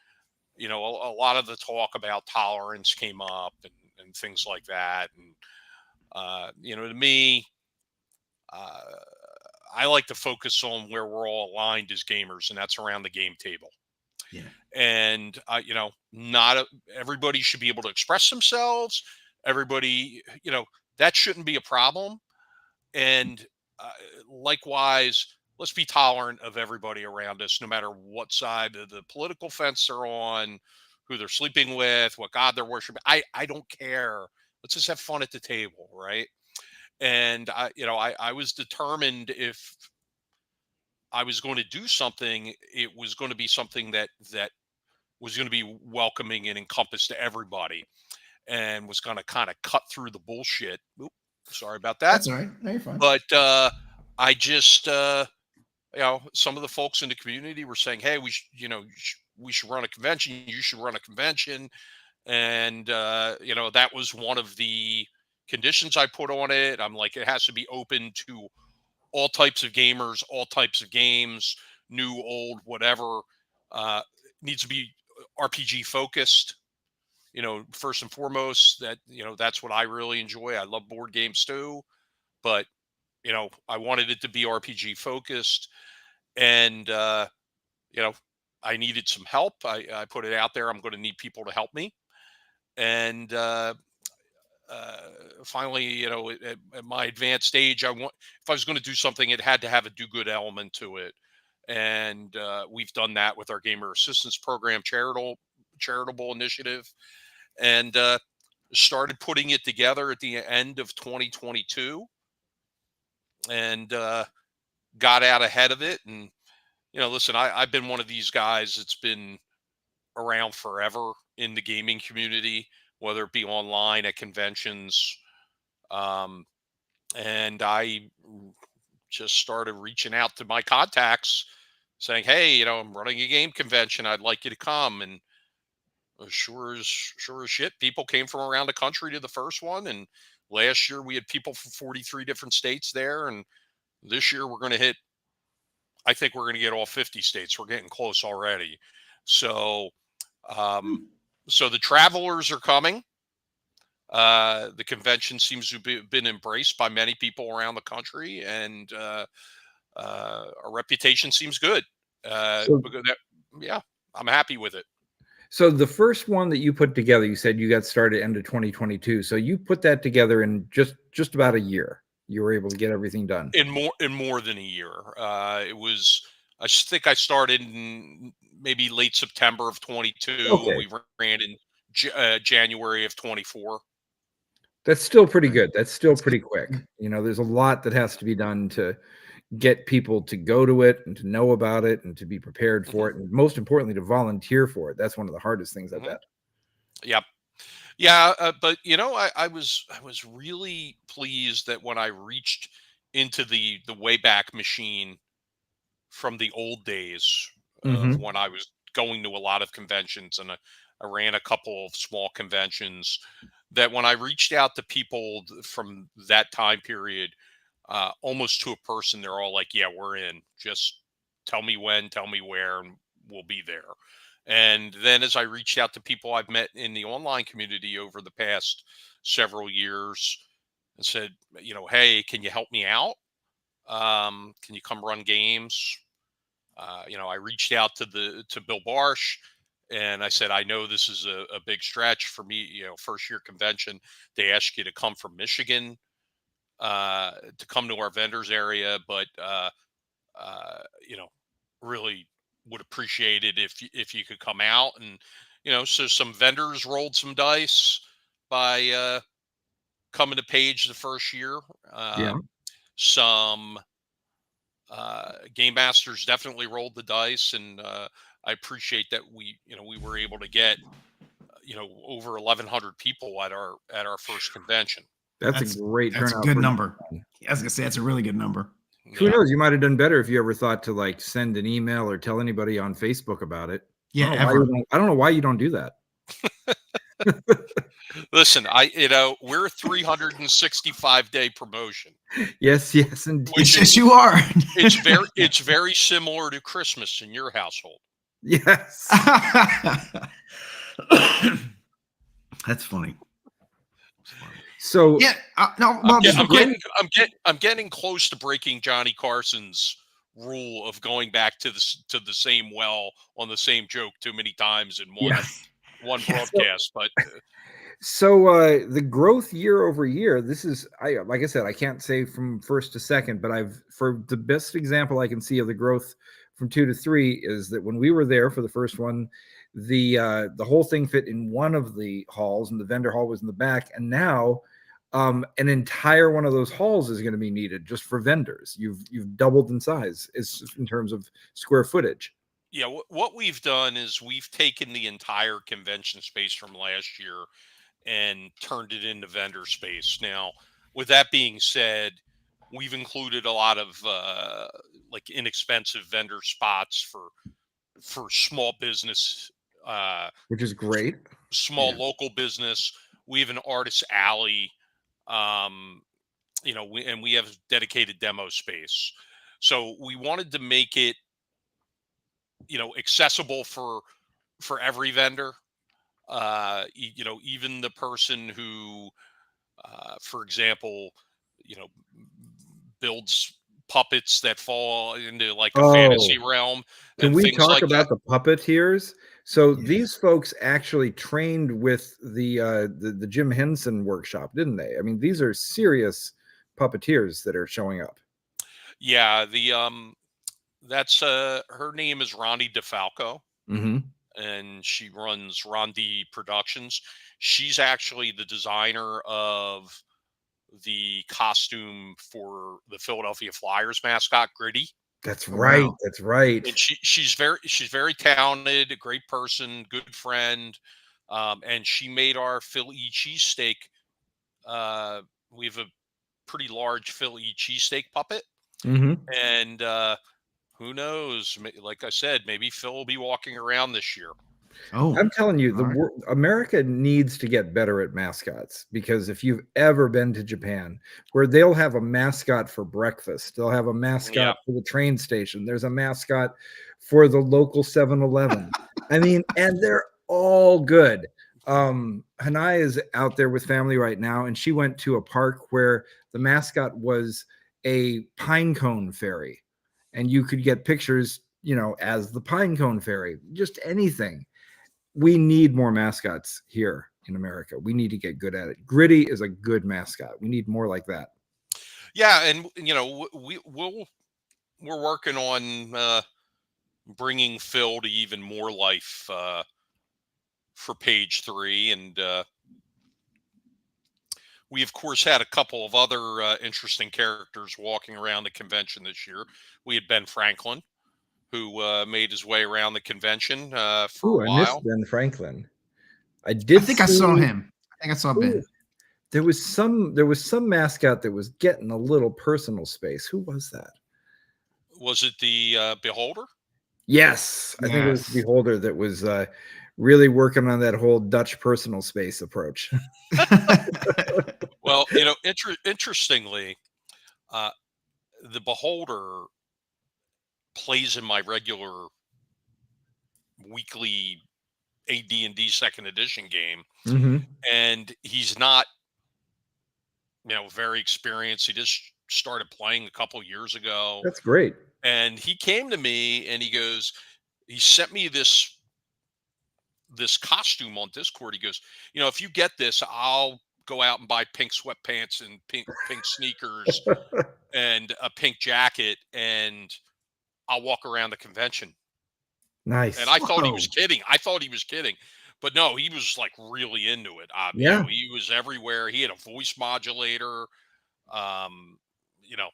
a lot of the talk about tolerance came up, and things like that. And to me, uh, I like to focus on where we're all aligned as gamers, and that's around the game table. Yeah. And not everybody should be able to express themselves. Everybody, that shouldn't be a problem. And likewise, let's be tolerant of everybody around us, no matter what side of the political fence they're on, who they're sleeping with, what God they're worshiping. I don't care. Let's just have fun at the table, right? And I was determined, if I was going to do something, it was going to be something that was going to be welcoming and encompassed to everybody, and was going to kind of cut through the bullshit. Oop, sorry about that. That's all right. No, you're fine. But I just, some of the folks in the community were saying, "Hey, we should run a convention. You should run a convention." And that was one of the conditions I put on it. I'm like, it has to be open to all types of gamers, all types of games, new, old, whatever. Needs to be RPG focused. First and foremost, that's what I really enjoy. I love board games too, but I wanted it to be RPG focused. And I needed some help. I put it out there. I'm going to need people to help me. And finally, at my advanced age, if I was going to do something, it had to have a do-good element to it. And we've done that with our gamer assistance program, charitable initiative, and started putting it together at the end of 2022, and got out ahead of it. And listen, I've been one of these guys that's been around forever in the gaming community, whether it be online, at conventions. And I just started reaching out to my contacts saying, "Hey, I'm running a game convention. I'd like you to come." And Sure as shit. People came from around the country to the first one, and last year we had people from 43 different states there, and this year we're going to hit. I think we're going to get all 50 states. We're getting close already. So, so the travelers are coming. The convention seems to have been embraced by many people around the country, and our reputation seems good. Yeah, I'm happy with it. So the first one that you put together, you said you got started end of 2022. So you put that together in just about a year. You were able to get everything done in more than a year. It was, I think I started in maybe late September of 22. Okay. We ran in January of 24. That's still pretty good. That's still pretty quick. You know, there's a lot that has to be done to get people to go to it and to know about it and to be prepared for it, and most importantly, to volunteer for it. That's one of the hardest things, I bet. Yep. Yeah, but you know, I was really pleased that when I reached into the Wayback Machine from the old days of when I was going to a lot of conventions, and I ran a couple of small conventions, that when I reached out to people from that time period, almost to a person, they're all like, yeah, we're in. Just tell me when, tell me where, and we'll be there. And then as I reached out to people I've met in the online community over the past several years and said, you know, hey, can you help me out? Can you come run games? You know, I reached out to Bill Barsh, and I said, I know this is a big stretch for me, you know, first year convention. They ask you to come from Michigan to come to our vendors area, but you know, really would appreciate it if you could come out. And you know, so some vendors rolled some dice by coming to Page the first year. Some game masters definitely rolled the dice, and I appreciate that we were able to get over 1,100 people at our first convention. That's a great turnout. That's a good number. I was gonna say that's a really good number. Who knows? You might have done better if you ever thought to like send an email or tell anybody on Facebook about it. Yeah, I don't know why you don't do that. Listen, we're a 365-day promotion. Yes, indeed. Yes, you are. It's very similar to Christmas in your household. Yes. That's funny. So yeah, no, I'm getting close to breaking Johnny Carson's rule of going back to the same well on the same joke too many times in one broadcast. But so the growth year over year, this is, like I said, I can't say from first to second, but for the best example I can see of the growth from 2 to 3 is that when we were there for the first one, the whole thing fit in one of the halls, and the vendor hall was in the back, and now an entire one of those halls is going to be needed just for vendors. You've doubled in size in terms of square footage. Yeah, what we've done is we've taken the entire convention space from last year and turned it into vendor space. Now, with that being said, we've included a lot of like inexpensive vendor spots for small business, which is great. Small local business. We have an artist alley. We have dedicated demo space. So we wanted to make it, accessible for every vendor. Even the person who, for example, builds puppets that fall into like a fantasy realm. Can we talk about the puppeteers? So these folks actually trained with the Jim Henson workshop, didn't they? I mean, these are serious puppeteers that are showing up. Yeah, that's her name is Ronnie DeFalco, and she runs Rondi Productions. She's actually the designer of the costume for the Philadelphia Flyers mascot, Gritty. That's right. Wow. That's right. And she's very talented, a great person, good friend. And she made our Philly cheesesteak. We have a pretty large Philly cheesesteak puppet. And who knows? Like I said, maybe Phil will be walking around this year. Oh, I'm telling you, all right. America needs to get better at mascots, because if you've ever been to Japan, where they'll have a mascot for breakfast, they'll have a mascot for the train station, there's a mascot for the local 7-Eleven. I mean, and they're all good. Hanai is out there with family right now, and she went to a park where the mascot was a pine cone fairy, and you could get pictures, you know, as the pine cone fairy, just anything. We need more mascots here in America. We need to get good at it. Gritty is a good mascot. We need more like that. Yeah, and you know, we're working on bringing Phil to even more life for page 3, and we of course had a couple of other interesting characters walking around the convention this year. We had Ben Franklin, who made his way around the convention for a I missed while. Ben Franklin. I think I saw him. I think I saw Ben. There was some mascot that was getting a little personal space. Who was that? Was it the Beholder? Yes, I think it was the Beholder that was really working on that whole Dutch personal space approach. Well, you know, interestingly, the Beholder plays in my regular weekly AD&D second edition game, and he's not, you know, very experienced. He just started playing a couple years ago. That's great. And he came to me and he sent me this costume on Discord. He goes, you know, if you get this, I'll go out and buy pink sweatpants and pink sneakers and a pink jacket, and I'll walk around the convention. Nice. And I thought he was kidding. But no, he was like really into it. You know, he was everywhere. He had a voice modulator. You know,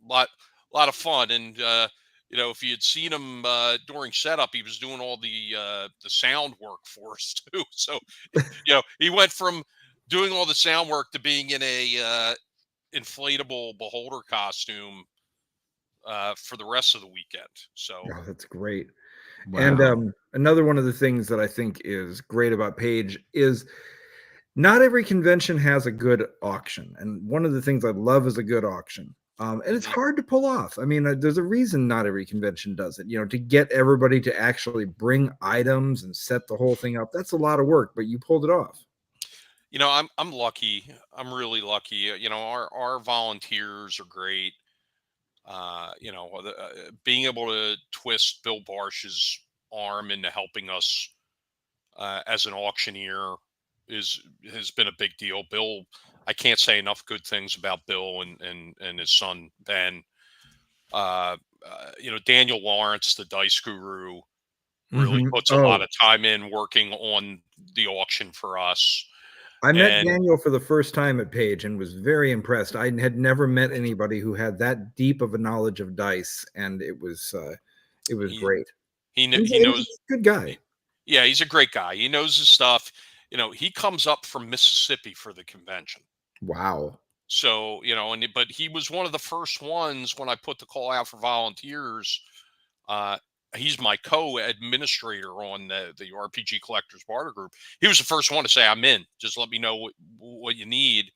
lot of fun. And you know, if you had seen him during setup, he was doing all the sound work for us too. So, you know, he went from doing all the sound work to being in a inflatable Beholder costume for the rest of the weekend. So that's great. Wow. And another one of the things that I think is great about Page is not every convention has a good auction. And one of the things I love is a good auction. And it's hard to pull off. I mean, there's a reason not every convention does it. You know, to get everybody to actually bring items and set the whole thing up, that's a lot of work, but you pulled it off. You know, I'm lucky. I'm really lucky. You know, our volunteers are great. You know, being able to twist Bill Barsh's arm into helping us as an auctioneer has been a big deal. Bill, I can't say enough good things about Bill and his son Ben. You know, Daniel Lawrence, the dice guru, really puts a lot of time in working on the auction for us. I met Daniel for the first time at Page and was very impressed. I had never met anybody who had that deep of a knowledge of dice, and it was great. He knows. He's a good guy. Yeah, he's a great guy. He knows his stuff. You know, he comes up from Mississippi for the convention. Wow. So, you know, but he was one of the first ones when I put the call out for volunteers. He's my co-administrator on the RPG Collectors Barter Group. He was the first one to say, I'm in. Just let me know what you need.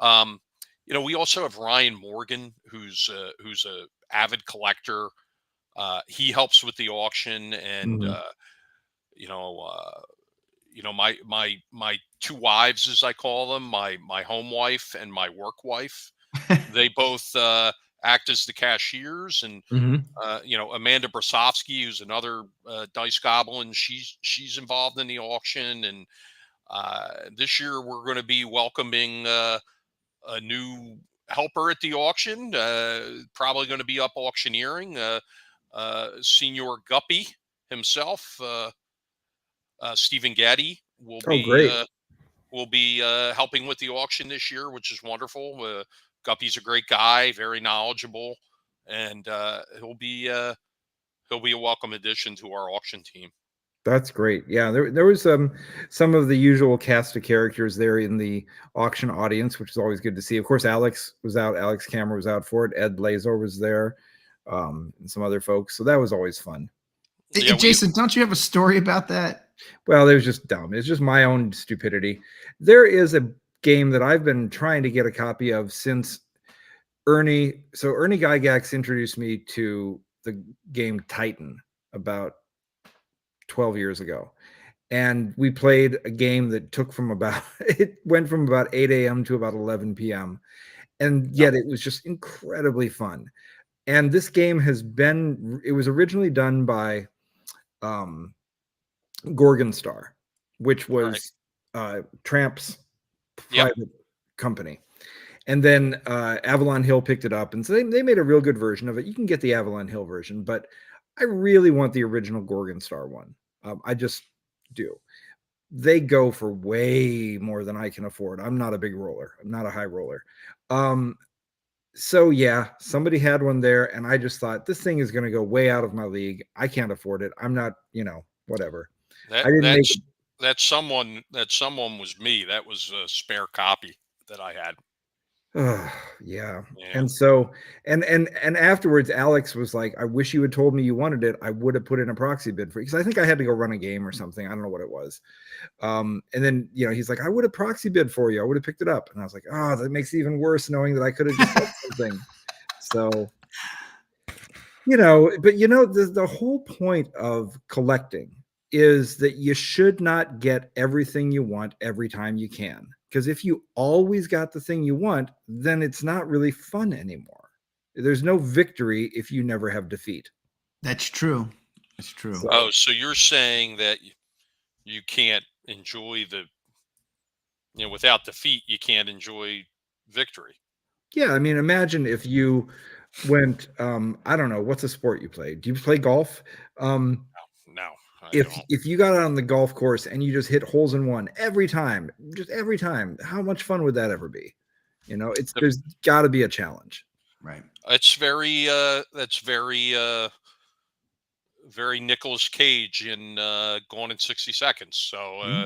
You know, we also have Ryan Morgan, who's a avid collector. He helps with the auction, and you know, my two wives, as I call them, my home wife and my work wife, they both act as the cashiers, and you know, Amanda Brasovsky, who's another dice goblin, she's involved in the auction. And this year we're going to be welcoming a new helper at the auction, probably going to be up auctioneering, Senior Guppy himself, Stephen Gaddy will be helping with the auction this year, which is wonderful. Guppy's a great guy, very knowledgeable, and he'll be a welcome addition to our auction team. That's great. Yeah, there was some of the usual cast of characters there in the auction audience, which is always good to see. Of course, Alex was out. Alex Cameron was out for it. Ed Blazor was there, and some other folks. So that was always fun. Yeah, Jason, don't you have a story about that? Well, it was just dumb. It's just my own stupidity. There is a game that I've been trying to get a copy of since Ernie. So Ernie Gygax introduced me to the game Titan about 12 years ago. And we played a game that took from about, it went from about 8 a.m. to about 11 p.m. And yet it was just incredibly fun. And this game has been, it was originally done by Gorgon Star, which was Tramp's private company. And then Avalon Hill picked it up, and so they made a real good version of it. You can get the Avalon Hill version, but I really want the original Gorgon Star one. I just do. They go for way more than I can afford. I'm not a big roller. I'm not a high roller. So yeah, somebody had one there, and I just thought this thing is going to go way out of my league. I can't afford it. I'm not, whatever. That someone was me. That was a spare copy that I had. Yeah. And so and afterwards Alex was like, I wish you had told me you wanted it. I would have put in a proxy bid for it, because I think I had to go run a game or something. I don't know what it was. And then he's like, I would have proxy bid for you. I would have picked it up. And I was like, oh, that makes it even worse knowing that I could have just done something. So but the whole point of collecting is that you should not get everything you want every time you can. Because if you always got the thing you want, then it's not really fun anymore. There's no victory if you never have defeat. That's true. That's true. So you're saying that you can't enjoy without defeat, you can't enjoy victory. Yeah, I mean, imagine if you went, I don't know, what's a sport you play? Do you play golf? No. If you got out on the golf course and you just hit holes in one every time, how much fun would that ever be? There's got to be a challenge, right? It's very very Nicolas Cage in Gone in 60 Seconds. So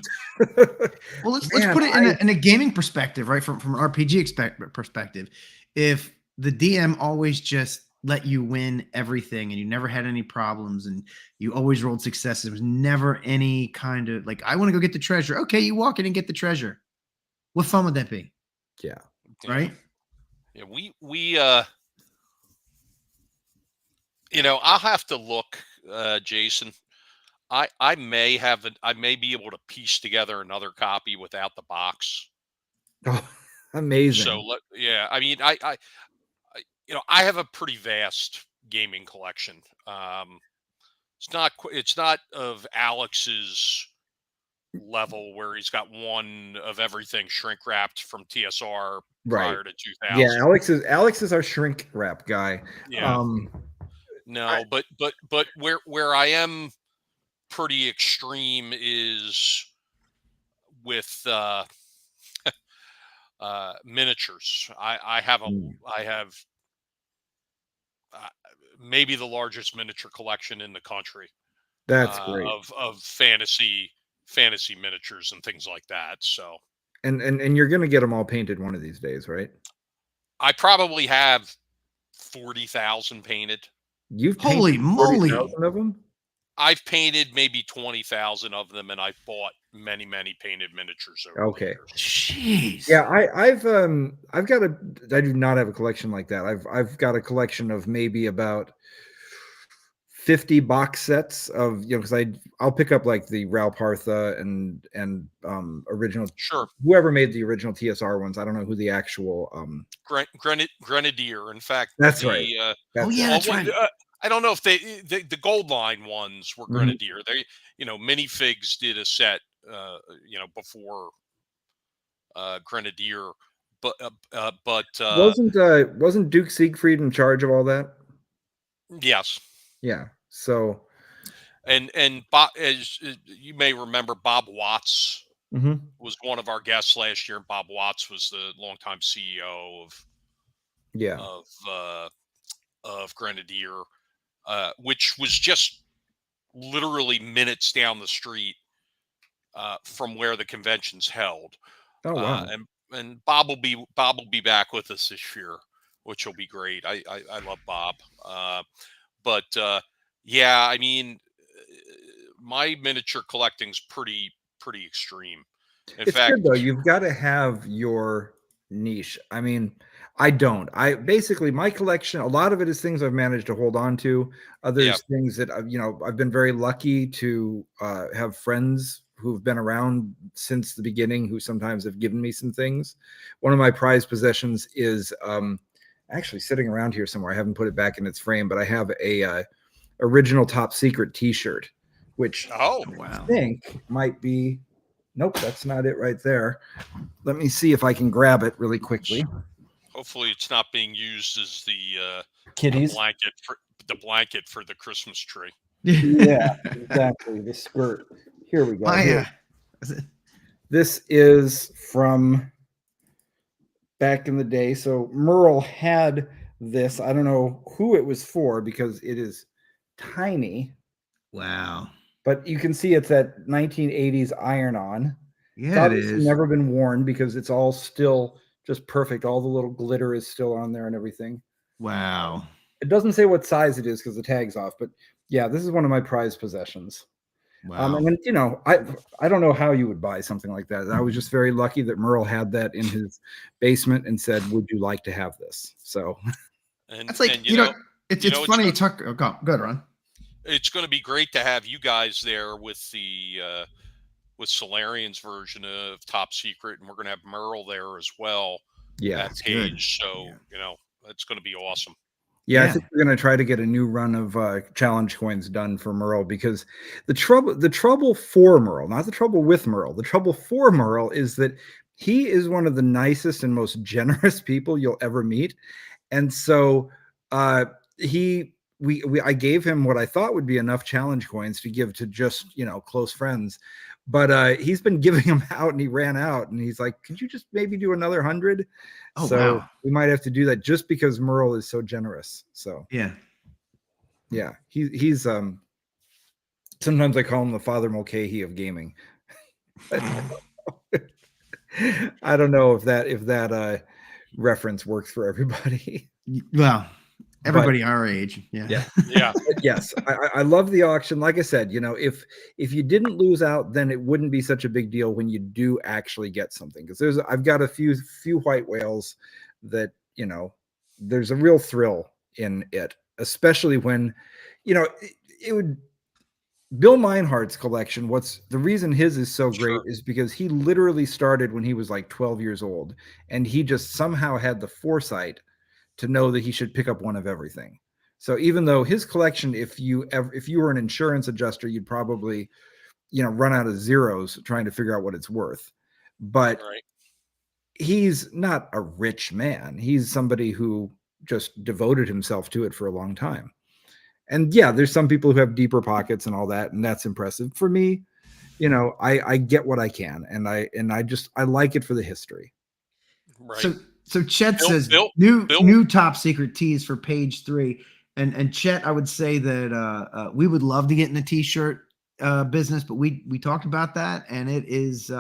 well, let's put it in a gaming perspective, right? From an RPG perspective, if the DM always just let you win everything and you never had any problems and you always rolled successes, there was never any kind of like, I want to go get the treasure. Okay, you walk in and get the treasure. What fun would that be? Yeah. Right? Yeah, we I'll have to look, Jason. I may be able to piece together another copy without the box. Oh, amazing. So I mean, I have a pretty vast gaming collection. It's not of Alex's level where he's got one of everything shrink wrapped from TSR prior to 2000. Yeah, Alex is our shrink wrap guy. Yeah. No, but where I am pretty extreme is with miniatures. I have maybe the largest miniature collection in the country. That's great. Of fantasy miniatures and things like that. So and you're gonna get them all painted one of these days, right? I probably have 40,000 painted. You've holy moly 40,000 of them? I've painted maybe 20,000 of them, and I've bought many painted miniatures over the years. Jeez. Yeah, I do not have a collection like that. I've got a collection of maybe about 50 box sets of, because I'll pick up like the Ralph Partha and original. Sure. Whoever made the original TSR ones. I don't know who the actual Grenadier. In fact, that's right. That's right. I don't know if the Gold Line ones were Grenadier. They, Minifigs did a set, before Grenadier, but wasn't Duke Siegfried in charge of all that? Yes. Yeah. So, and Bob, as you may remember, Bob Watts was one of our guests last year. Bob Watts was the longtime CEO of Grenadier. Which was just literally minutes down the street from where the convention's held. Oh wow! And Bob will be back with us this year, which will be great. I love Bob. But I mean, my miniature collecting's pretty extreme. In It's fact, good though. You've got to have your niche. I mean, I don't. I basically my collection. A lot of it is things I've managed to hold on to. Others things that I've been very lucky to have friends who've been around since the beginning who sometimes have given me some things. One of my prized possessions is actually sitting around here somewhere. I haven't put it back in its frame, but I have a original Top Secret T-shirt, which wow. I think might be. Nope, that's not it right there. Let me see if I can grab it really quickly. Hopefully, it's not being used as the kitties blanket for the Christmas tree. Yeah, exactly. The skirt. Here we go. Yeah. This is from back in the day. So Merle had this. I don't know who it was for because it is tiny. Wow. But you can see it's that 1980s iron-on. Yeah, it is. Never been worn because it's all still just perfect. All the little glitter is still on there and everything. Wow. It doesn't say what size it is because the tag's off. But yeah, this is one of my prized possessions. Wow. And then, I don't know how you would buy something like that. I was just very lucky that Merle had that in his basement and said, "Would you like to have this?" So that's like, it's funny you talk. Oh, go ahead, Ron. It's going to be great to have you guys there with the with Solarian's version of Top Secret, and we're going to have Merle there as well. Yeah, that page. So it's going to be awesome. Yeah, I think we're going to try to get a new run of challenge coins done for Merle because the trouble for Merle, not the trouble with Merle, the trouble for Merle is that he is one of the nicest and most generous people you'll ever meet, and so I gave him what I thought would be enough challenge coins to give to just close friends, but he's been giving them out and he ran out and he's like, "Could you just maybe do another 100?" Oh, so wow. we might have to do that just because Merle is so generous. So yeah, he's sometimes I call him the Father Mulcahy of gaming. I don't know if that reference works for everybody. Well, everybody our age. Yeah. Yes, I love the auction. Like I said, if you didn't lose out, then it wouldn't be such a big deal when you do actually get something. Because I've got a few white whales that there's a real thrill in it, especially when it would. Bill Meinhardt's collection, the reason his is so great is because he literally started when he was like 12 years old, and he just somehow had the foresight to know that he should pick up one of everything. So even though his collection, if you were an insurance adjuster, you'd probably, run out of zeros trying to figure out what it's worth. But he's not a rich man. He's somebody who just devoted himself to it for a long time. And yeah, there's some people who have deeper pockets and all that, and that's impressive. For me, I get what I can, and I like it for the history. Right. So Chet says new Top Secret tees for page 3. And Chet, I would say that we would love to get in the t-shirt business, but we talked about that, and it is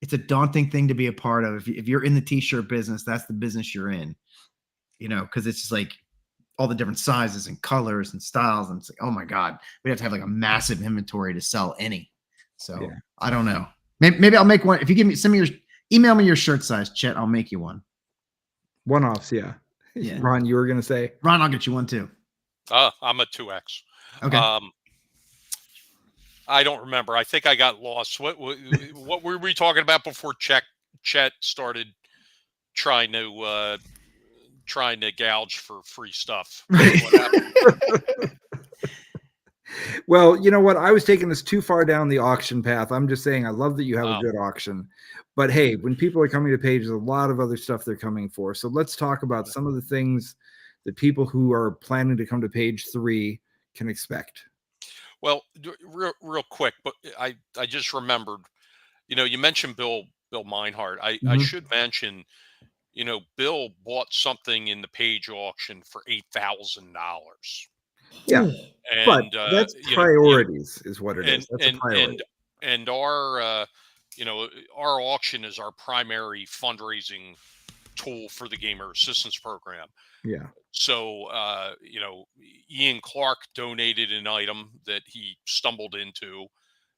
it's a daunting thing to be a part of. If you're in the t-shirt business, that's the business you're in. Because it's just like all the different sizes and colors and styles, and it's like, oh my God, we have to have like a massive inventory to sell any. So I don't know. Maybe I'll make one. If you give me email me your shirt size, Chet, I'll make you one. One-offs, yeah. Ron, you were gonna say? Ron, I'll get you one too. I'm a 2X. Okay. I don't remember. I think I got lost. What were we talking about before Chet started trying to gouge for free stuff? Well, you know what? I was taking this too far down the auction path. I'm just saying I love that you have a good auction. But hey, when people are coming to page, there's a lot of other stuff they're coming for. So let's talk about some of the things that people who are planning to come to page 3 can expect. Well, real quick, but I just remembered, you mentioned Bill Meinhardt. I should mention, Bill bought something in the page auction for $8,000. Yeah, but that's priorities, is what it is. That's a priority. And our our auction is our primary fundraising tool for the gamer assistance program. Yeah. So, Ian Clark donated an item that he stumbled into,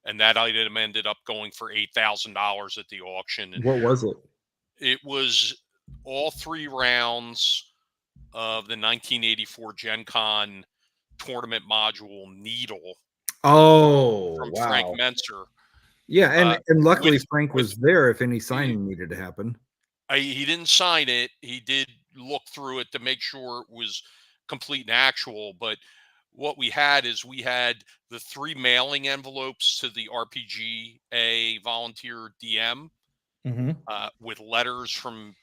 and that item ended up going for $8,000 at the auction. And What was it? it was all 3 rounds of the 1984 Gen Con tournament module Needle. Oh, From wow. Frank Menser. Yeah, and luckily Frank was there if any signing signing needed to happen. He didn't sign it. He did look through it to make sure it was complete and actual. But what we had the 3 mailing envelopes to the RPGA volunteer DM with letters from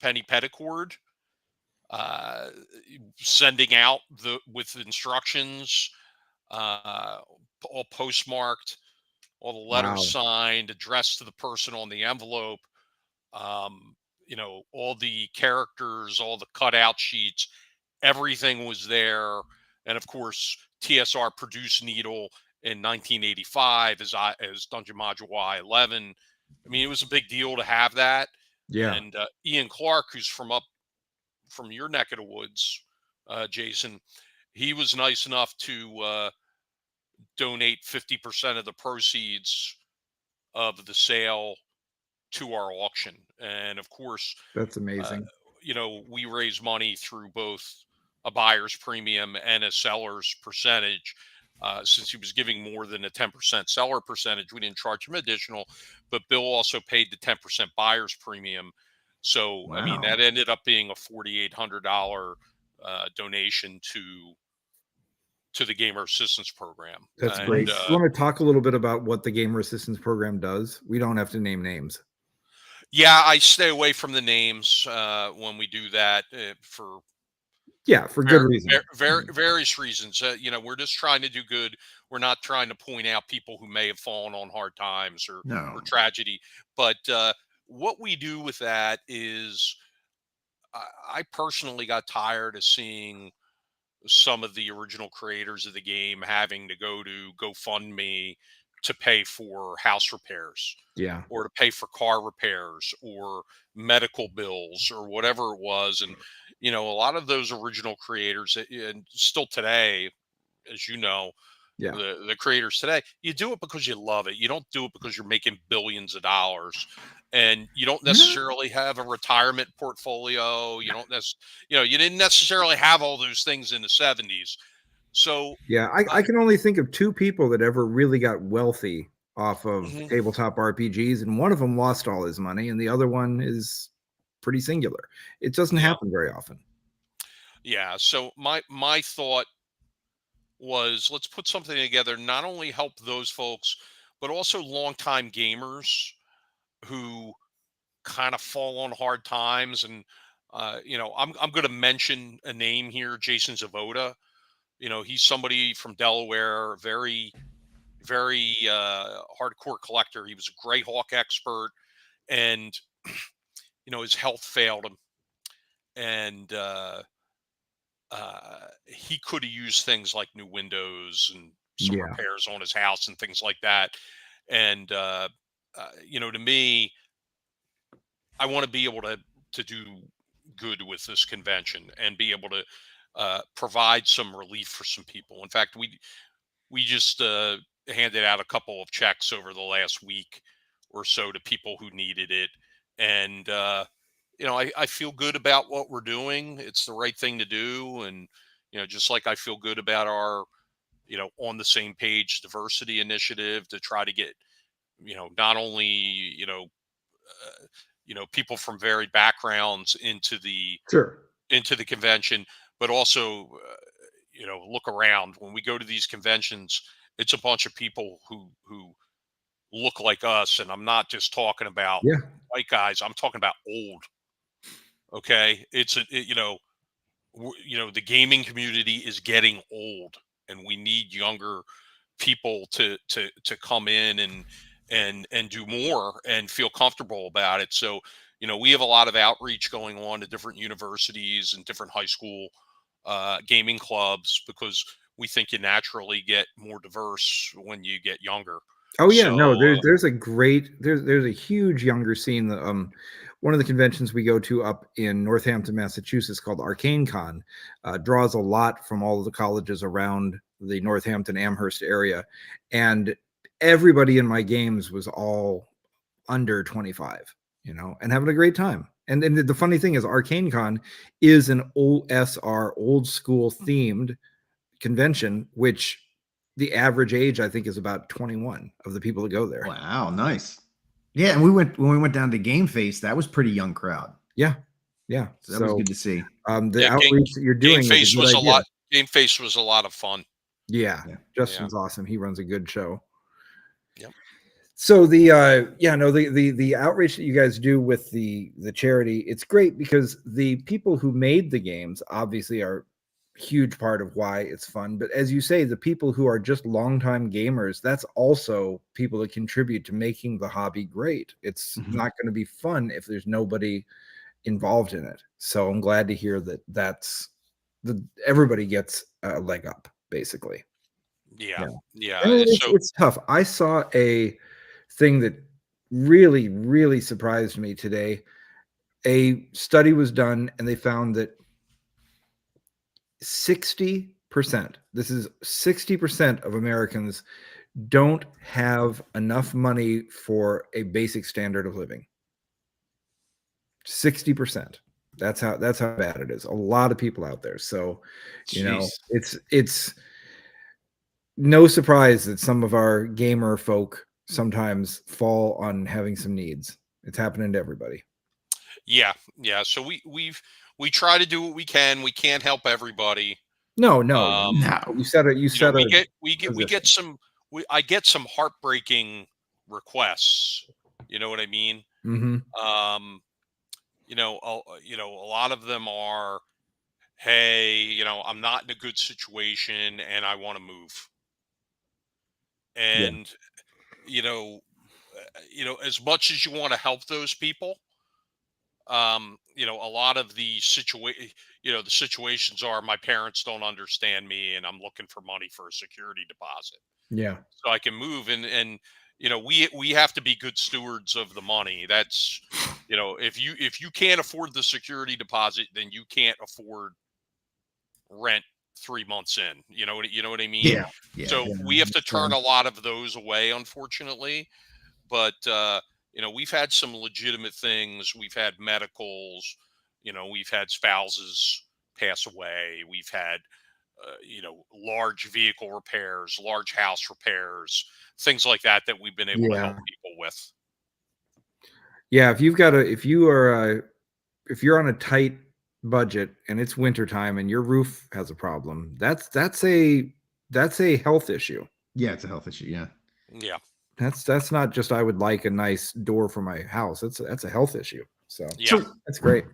Penny Petticord, sending out with instructions, all postmarked, all the letters signed, addressed to the person on the envelope. All the characters, all the cutout sheets, everything was there. And of course, TSR produced Needle in 1985 as Dungeon Module Y11. I mean, it was a big deal to have that. Yeah. And Ian Clark, who's from your neck of the woods, Jason, he was nice enough to donate 50% of the proceeds of the sale to our auction. And of course, that's amazing. We raise money through both a buyer's premium and a seller's percentage. Since he was giving more than a 10% seller percentage, we didn't charge him additional, but Bill also paid the 10% buyer's premium. So, I mean, that ended up being a $4,800 donation to the Gamer Assistance Program. That's great. You want to talk a little bit about what the Gamer Assistance Program does? We don't have to name names. Yeah, I stay away from the names when we do that for good reasons. Various reasons. We're just trying to do good. We're not trying to point out people who may have fallen on hard times or tragedy. But what we do with that is, I personally got tired of seeing some of the original creators of the game having to go to GoFundMe to pay for house repairs, or to pay for car repairs or medical bills or whatever it was. And a lot of those original creators, and still today, as you know, the creators today, you do it because you love it. You don't do it because you're making billions of dollars, and you don't necessarily have a retirement portfolio. You don't you didn't necessarily have all those things in the 70s. So I can only think of 2 people that ever really got wealthy off of tabletop RPGs, and one of them lost all his money, and the other one is pretty singular. It doesn't happen very often. Yeah. So my thought was, let's put something together, not only help those folks, but also longtime gamers who kind of fall on hard times. And I'm going to mention a name here, Jason Zavoda. He's somebody from Delaware, very, very hardcore collector. He was a Greyhawk expert, and his health failed him, and he could have used things like new windows and some repairs on his house and things like that. And to me, I want to be able to do good with this convention and be able to provide some relief for some people. In fact, we just handed out a couple of checks over the last week or so to people who needed it. And, I feel good about what we're doing. It's the right thing to do. And, just like I feel good about our, on the same page diversity initiative to try to get, not only, people from varied backgrounds into the convention, but also, look around. When we go to these conventions, it's a bunch of people who look like us. And I'm not just talking about white guys. I'm talking about old. Okay. The gaming community is getting old, and we need younger people to come in and do more and feel comfortable about it. So, we have a lot of outreach going on to different universities and different high school gaming clubs, because we think you naturally get more diverse when you get younger. Oh yeah, so, no, there's a huge younger scene. one of the conventions we go to up in Northampton, Massachusetts, called Arcane Con, draws a lot from all of the colleges around the Northampton Amherst area, and everybody in my games was all under 25, and having a great time. And the funny thing is, Arcane Con is an OSR, old school themed convention, which the average age, I think, is about 21 of the people that go there. Wow, nice. Yeah, and when we went down to Game Face, that was pretty young crowd. Yeah. So that was good to see. The outreach that you're doing Game Face was a lot. Game Face was a lot of fun. Yeah. Justin's awesome. He runs a good show. Yep. So the outreach that you guys do with the charity, it's great because the people who made the games obviously are a huge part of why it's fun. But as you say, the people who are just longtime gamers, that's also people that contribute to making the hobby great. It's not going to be fun if there's nobody involved in it. So I'm glad to hear that everybody gets a leg up, basically. Yeah. It's tough. I saw a thing that really, really surprised me today. A study was done, and they found that 60%, this is 60% of Americans don't have enough money for a basic standard of living. 60%. That's how bad it is. A lot of people out there. So, it's no surprise that some of our gamer folk sometimes fall on having some needs. It's happening to everybody. Yeah. So we try to do what we can. We can't help everybody. No. You said it. I get some heartbreaking requests. You know what I mean? Mm-hmm. A lot of them are, hey, I'm not in a good situation and I want to move. And, as much as you want to help those people, a lot of the situations are my parents don't understand me and I'm looking for money for a security deposit. Yeah. So I can move and we have to be good stewards of the money. That's, if you can't afford the security deposit, then you can't afford rent 3 months in. You know what I mean? Yeah. So we have to turn a lot of those away, unfortunately. But we've had some legitimate things. We've had medicals. We've had spouses pass away. We've had large vehicle repairs, large house repairs, things like that we've been able to help people with. Yeah, if you're on a tight budget and it's wintertime and your roof has a problem, that's a health issue. Yeah, it's a health issue. Yeah. Yeah. That's not just I would like a nice door for my house. That's a health issue. So that's great.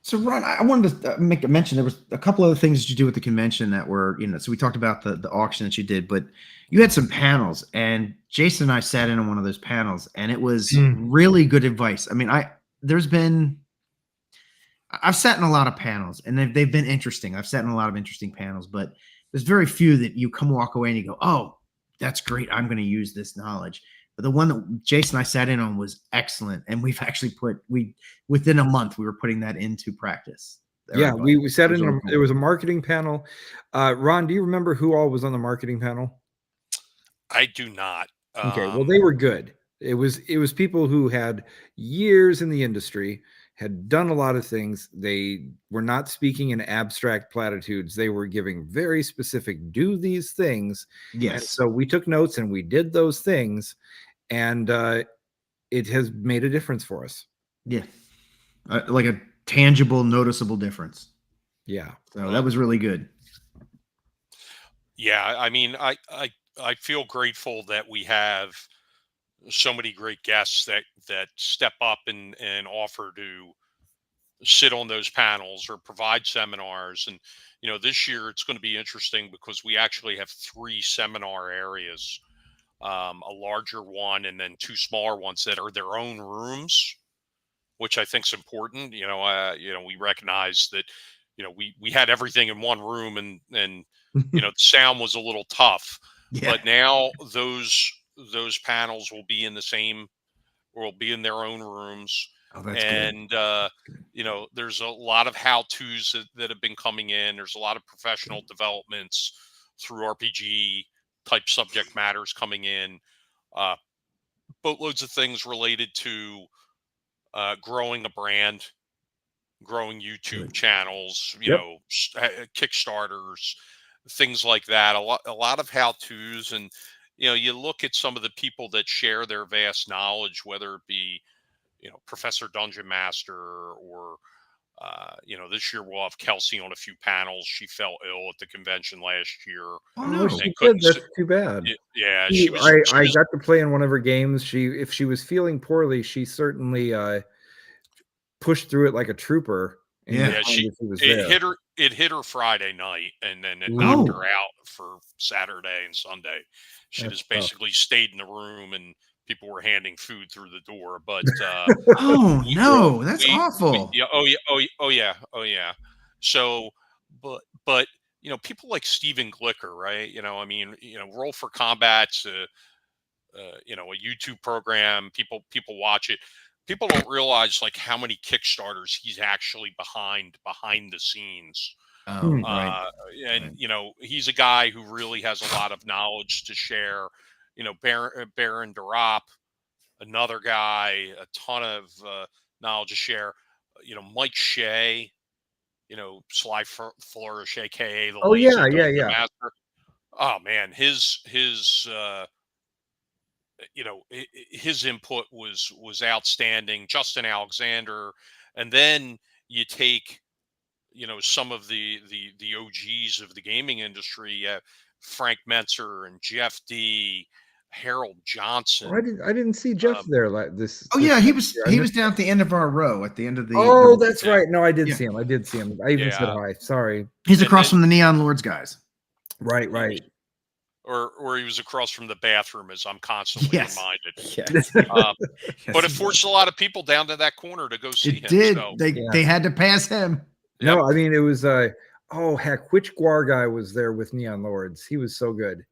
So Ron, I wanted to make a mention. There was a couple other things that you do at the convention that were, so we talked about the auction that you did, but you had some panels, and Jason and I sat in on one of those panels, and it was really good advice. I mean, I've sat in a lot of panels, and they've been interesting. I've sat in a lot of interesting panels, but there's very few that you walk away and you go, oh, that's great. I'm going to use this knowledge. But the one that Jason and I sat in on was excellent. And we've actually within a month, we were putting that into practice. We sat in, really cool. There was a marketing panel. Ron, do you remember who all was on the marketing panel? I do not. Okay. Well, they were good. It was people who had years in the industry, had done a lot of things. They were not speaking in abstract platitudes. They were giving very specific, do these things. Yes. And so we took notes and we did those things, and it has made a difference for us. Yeah. Like a tangible, noticeable difference. Yeah. So that was really good. Yeah. I mean, I feel grateful that we have so many great guests that step up and offer to sit on those panels or provide seminars. And, this year it's going to be interesting because we actually have 3 seminar areas, a larger one and then 2 smaller ones that are their own rooms, which I think is important. We recognize that, we had everything in one room and the sound was a little tough, but now those panels will be in their own rooms. Oh, that's and good. you know, there's a lot of how-tos that have been coming in. There's a lot of professional developments through RPG type subject matters coming in. Uh, Boatloads of things related to growing a brand, growing YouTube channels, you Yep. know, Kickstarters, things like that. A lot of how-tos, and you know, you look at some of the people that share their vast knowledge, whether it be, you know, Professor Dungeon Master, or you know, this year we'll have Kelsey on a few panels. She fell ill at the convention last year. Oh no, she did. That's too bad. Yeah, I got to play in one of her games. If she was feeling poorly, she certainly pushed through it like a trooper. Yeah, it hit her Friday night, and then it knocked her out for Saturday and Sunday. She just basically stayed in the room, and people were handing food through the door. But oh no, that's awful. Oh yeah. So, but you know, people like Steven Glicker, right? You know, I mean, you know, Roll for Combat's you know, a YouTube program. People watch it. People don't realize like how many Kickstarters he's actually behind the scenes. Right. And you know, he's a guy who really has a lot of knowledge to share. You know, Baron Durop, another guy, a ton of knowledge to share. You know, Mike Shea, you know, Sly Flourish, aka the Master. Oh man, his you know, his input was outstanding. Justin Alexander, and then you take, you know, some of the OGs of the gaming industry, Frank Mentzer and Jeff D, Harold Johnson. I didn't see Jeff there like this. Oh yeah, he was down at the end of our row at the end of the. Oh, that's right. No, I did see him. I even said hi. Sorry. He's across from the Neon Lords guys. Right. Or he was across from the bathroom, as I'm constantly reminded. Yes. But it forced a lot of people down to that corner to go see him. It did. So. They had to pass him. Yep. No, I mean, it was oh heck, which Guar guy was there with Neon Lords? He was so good.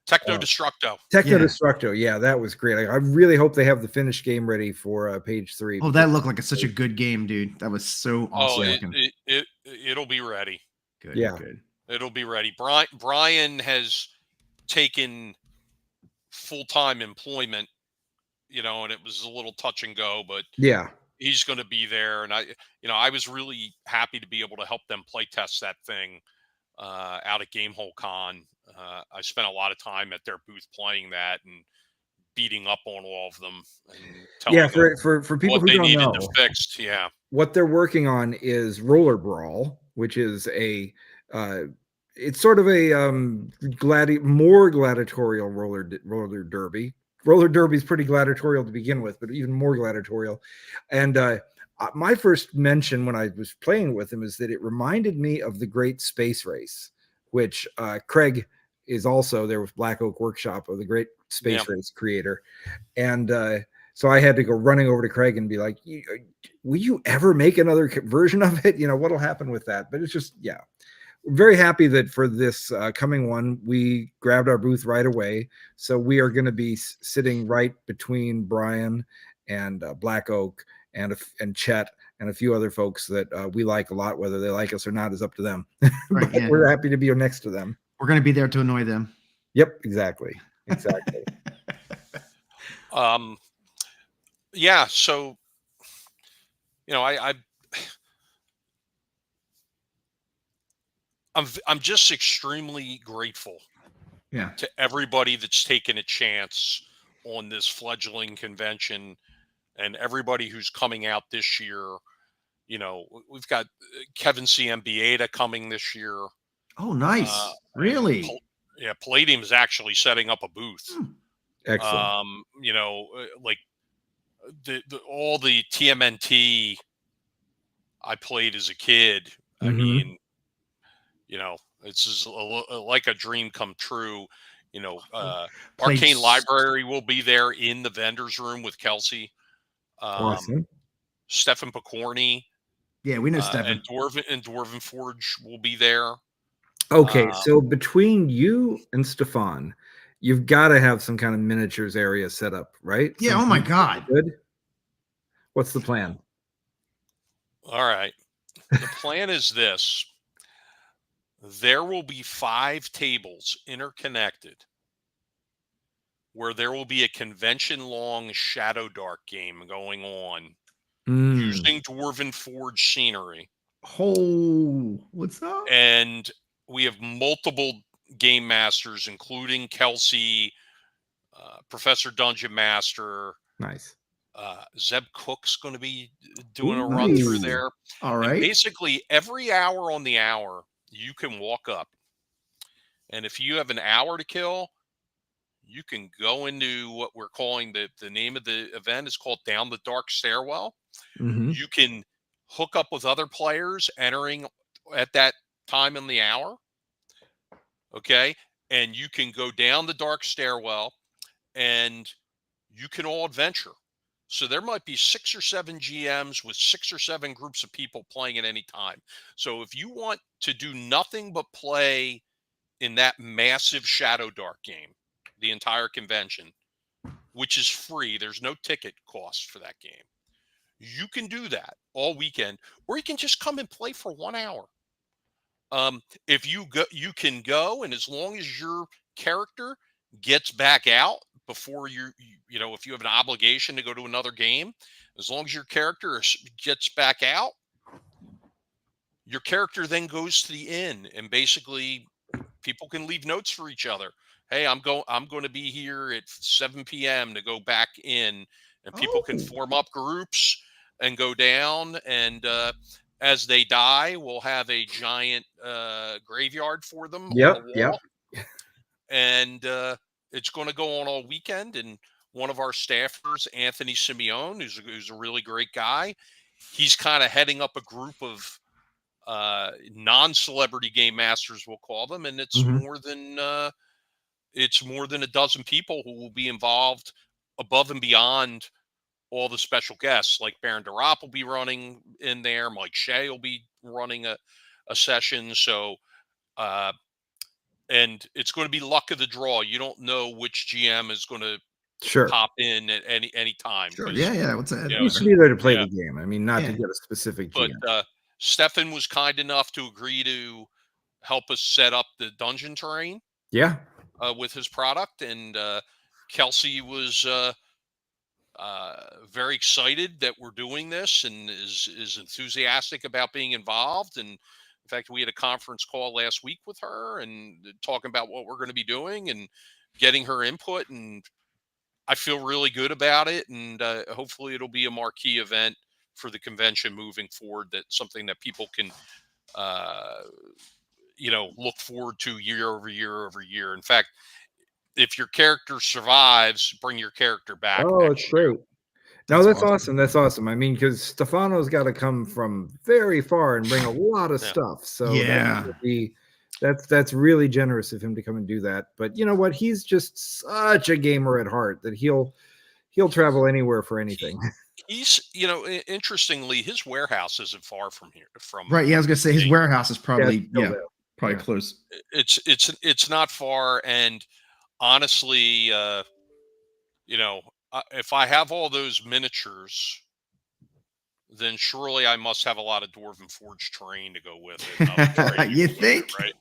Techno Destructo. Destructo. Yeah, that was great. I really hope they have the finished game ready for page 3. Oh, that looked like such a good game, dude. That was so awesome. It'll be ready. Good. Yeah. Good. It'll be ready. Brian has taken full-time employment, you know, and it was a little touch and go, but yeah, he's going to be there. And I was really happy to be able to help them play test that thing out at Gamehole Con. I spent a lot of time at their booth playing that and beating up on all of them. And telling them for people what who they don't needed know, to fix. Yeah. What they're working on is Roller Brawl, which is a it's sort of a more gladiatorial roller derby. Roller derby is pretty gladiatorial to begin with, but even more gladiatorial. And my first mention when I was playing with him is that it reminded me of the Great Space Race, which Craig is also there with Black Oak Workshop, of the Great Space Race creator. And so I had to go running over to Craig and be like, will you ever make another version of it? You know, what'll happen with that? But it's just, we're very happy that for this coming one, we grabbed our booth right away. So we are going to be sitting right between Brian and Black Oak and Chet and a few other folks that we like a lot. Whether they like us or not is up to them. Right, we're happy to be next to them. We're going to be there to annoy them. Yep, exactly. Yeah. So, you know, I'm just extremely grateful to everybody that's taken a chance on this fledgling convention, and everybody who's coming out this year. You know, we've got Kevin CMBA coming this year. Oh, nice. Really? Palladium is actually setting up a booth. Excellent. You know, like all the TMNT I played as a kid. I mean, you know, it's just like a dream come true. You know, Arcane Library will be there in the vendor's room with Kelsey. Awesome. Stefan Picorni. Yeah, we know Stefan. And Dwarven Forge will be there. Okay, so between you and Stefan, you've got to have some kind of miniatures area set up, right? Yeah. Oh my God. Good. What's the plan? All right. The plan is this. There will be 5 tables interconnected where there will be a convention-long Shadowdark game going on using Dwarven Forge scenery. Oh, what's up? And we have multiple game masters, including Kelsey, Professor Dungeon Master. Nice. Zeb Cook's going to be doing a run through there. All And right. basically, every hour on the hour, you can walk up. And if you have an hour to kill, you can go into what we're calling the name of the event is called Down the Dark Stairwell. You can hook up with other players entering at that time in the hour. Okay. And you can go down the dark stairwell and you can all adventure. So there might be 6 or 7 GMs with 6 or 7 groups of people playing at any time. So if you want to do nothing but play in that massive Shadowdark game, the entire convention, which is free, there's no ticket cost for that game. You can do that all weekend, or you can just come and play for 1 hour. If you go, you can go, and as long as your character gets back out before you know, if you have an obligation to go to another game, as long as your character gets back out, your character then goes to the inn, and basically people can leave notes for each other. Hey, I'm going to be here at 7 p.m. to go back in, and people can form up groups and go down. And as they die, we'll have a giant graveyard for them on the wall. And it's going to go on all weekend. And one of our staffers, Anthony Simeone, who's a really great guy, he's kind of heading up a group of non-celebrity game masters, we'll call them, and it's more than a dozen people who will be involved above and beyond all the special guests. Like Baron DeRopp will be running in there, Mike Shea will be running a session. So and it's going to be luck of the draw. You don't know which GM is going to pop in at any time. Sure. Yeah. What's that? You should be there to play the game. I mean, not to get a specific GM. But Stefan was kind enough to agree to help us set up the dungeon terrain. Yeah. With his product, and Kelsey was very excited that we're doing this, and is enthusiastic about being involved. And in fact, we had a conference call last week with her and talking about what we're going to be doing and getting her input. And I feel really good about it, and hopefully it'll be a marquee event for the convention moving forward. That's something that people can look forward to year over year over year. In fact, if your character survives, bring your character back. Oh, it's great. No, that's awesome. That's awesome. I mean, because Stefano's got to come from very far and bring a lot of stuff. So that's really generous of him to come and do that. But you know what? He's just such a gamer at heart that he'll travel anywhere for anything. He's, interestingly, his warehouse isn't far from here. Right. Yeah, I was gonna say his warehouse is probably probably close. It's not far, and honestly, if I have all those miniatures, then surely I must have a lot of Dwarven Forge terrain to go with it. You think? Right?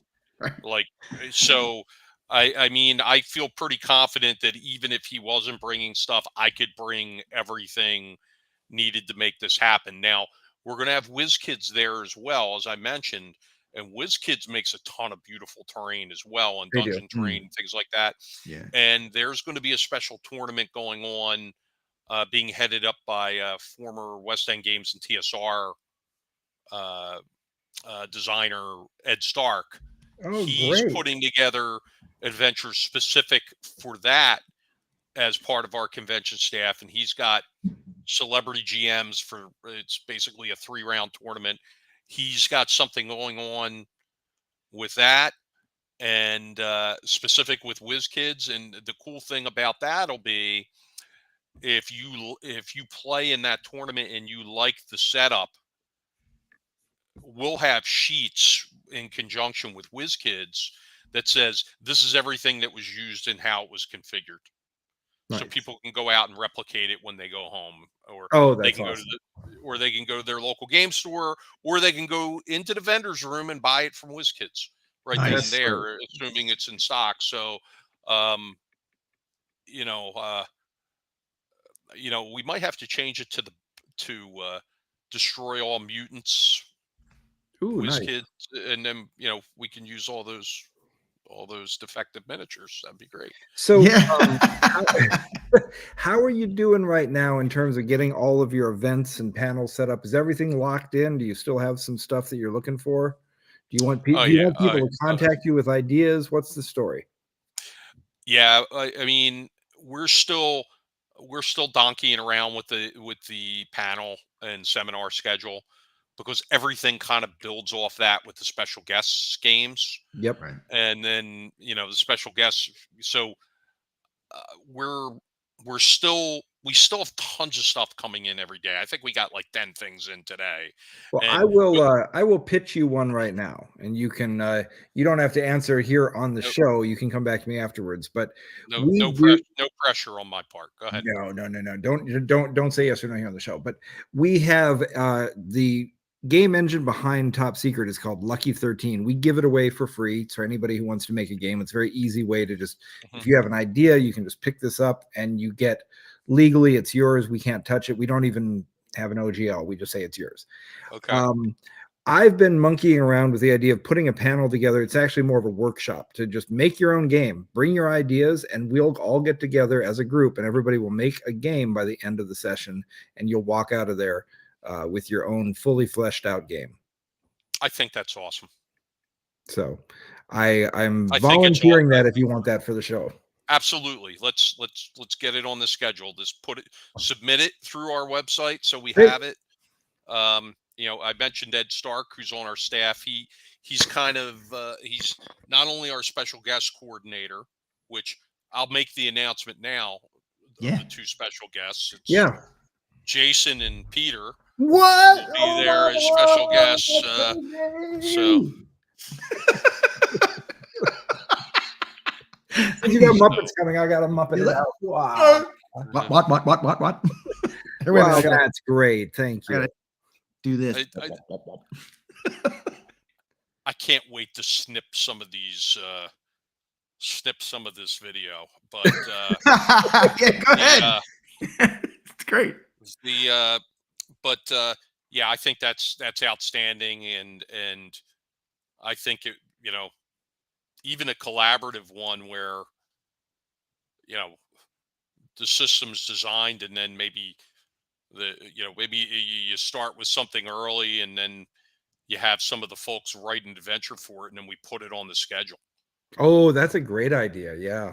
Like, so I mean, I feel pretty confident that even if he wasn't bringing stuff, I could bring everything needed to make this happen. Now, we're going to have Whiz Kids there as well, as I mentioned, and Whiz Kids makes a ton of beautiful terrain as well, and dungeon terrain, things like that. Yeah. And there's going to be a special tournament going on, being headed up by former West End Games and TSR designer Ed Stark. He's putting together adventures specific for that as part of our convention staff, and he's got celebrity GMs for, it's basically a 3-round tournament. He's got something going on with that, and specific with Whiz Kids. And the cool thing about that'll be, if you play in that tournament and you like the setup, we'll have sheets in conjunction with Whiz Kids that says this is everything that was used and how it was configured. so people can go out and replicate it when they go home, or they can awesome. they can go to their local game store, or they can go into the vendor's room and buy it from Whiz Kids right then and there, assuming it's in stock. So, you know, we might have to change it to destroy all mutants, Ooh, Whiz nice. Kids, and then we can use all those defective miniatures. That'd be great. So, how are you doing right now in terms of getting all of your events and panels set up? Is everything locked in? Do you still have some stuff that you're looking for? Do you want people to contact you with ideas? What's the story? Yeah, I mean, we're still donkeying around with the panel and seminar schedule, because everything kind of builds off that with the special guests games. Yep. Right. And then the special guests. So we still have tons of stuff coming in every day. I think we got like 10 things in today. Well, and I will pitch you one right now, and you can you don't have to answer here on the show. You can come back to me afterwards. But no pressure on my part. Go ahead. No. Don't say yes or no here on the show. But we have the game engine behind Top Secret is called Lucky 13. We give it away for free to anybody who wants to make a game. It's a very easy way to just, if you have an idea, you can just pick this up and you get legally, it's yours. We can't touch it. We don't even have an OGL. We just say it's yours. Okay. I've been monkeying around with the idea of putting a panel together. It's actually more of a workshop to just make your own game, bring your ideas, and we'll all get together as a group and everybody will make a game by the end of the session. And you'll walk out of there with your own fully fleshed out game. I think that's awesome. So I'm volunteering that if you want that for the show. Absolutely. Let's get it on the schedule. Just submit it through our website so we have it. I mentioned Ed Stark, who's on our staff. He's kind of he's not only our special guest coordinator, which I'll make the announcement now. The two special guests. It's Jason and Peter. What? Will be there as special guests. So. You got Muppets coming. I got a Muppet out. Wow. What? Wow, that's great. Thank you. Do this. I can't wait to snip some of these. Snip some of this video, but yeah, go ahead. It's great. I think that's outstanding, and I think it, even a collaborative one where the system's designed, and then maybe maybe you start with something early, and then you have some of the folks write an adventure for it, and then we put it on the schedule. Oh, that's a great idea. Yeah.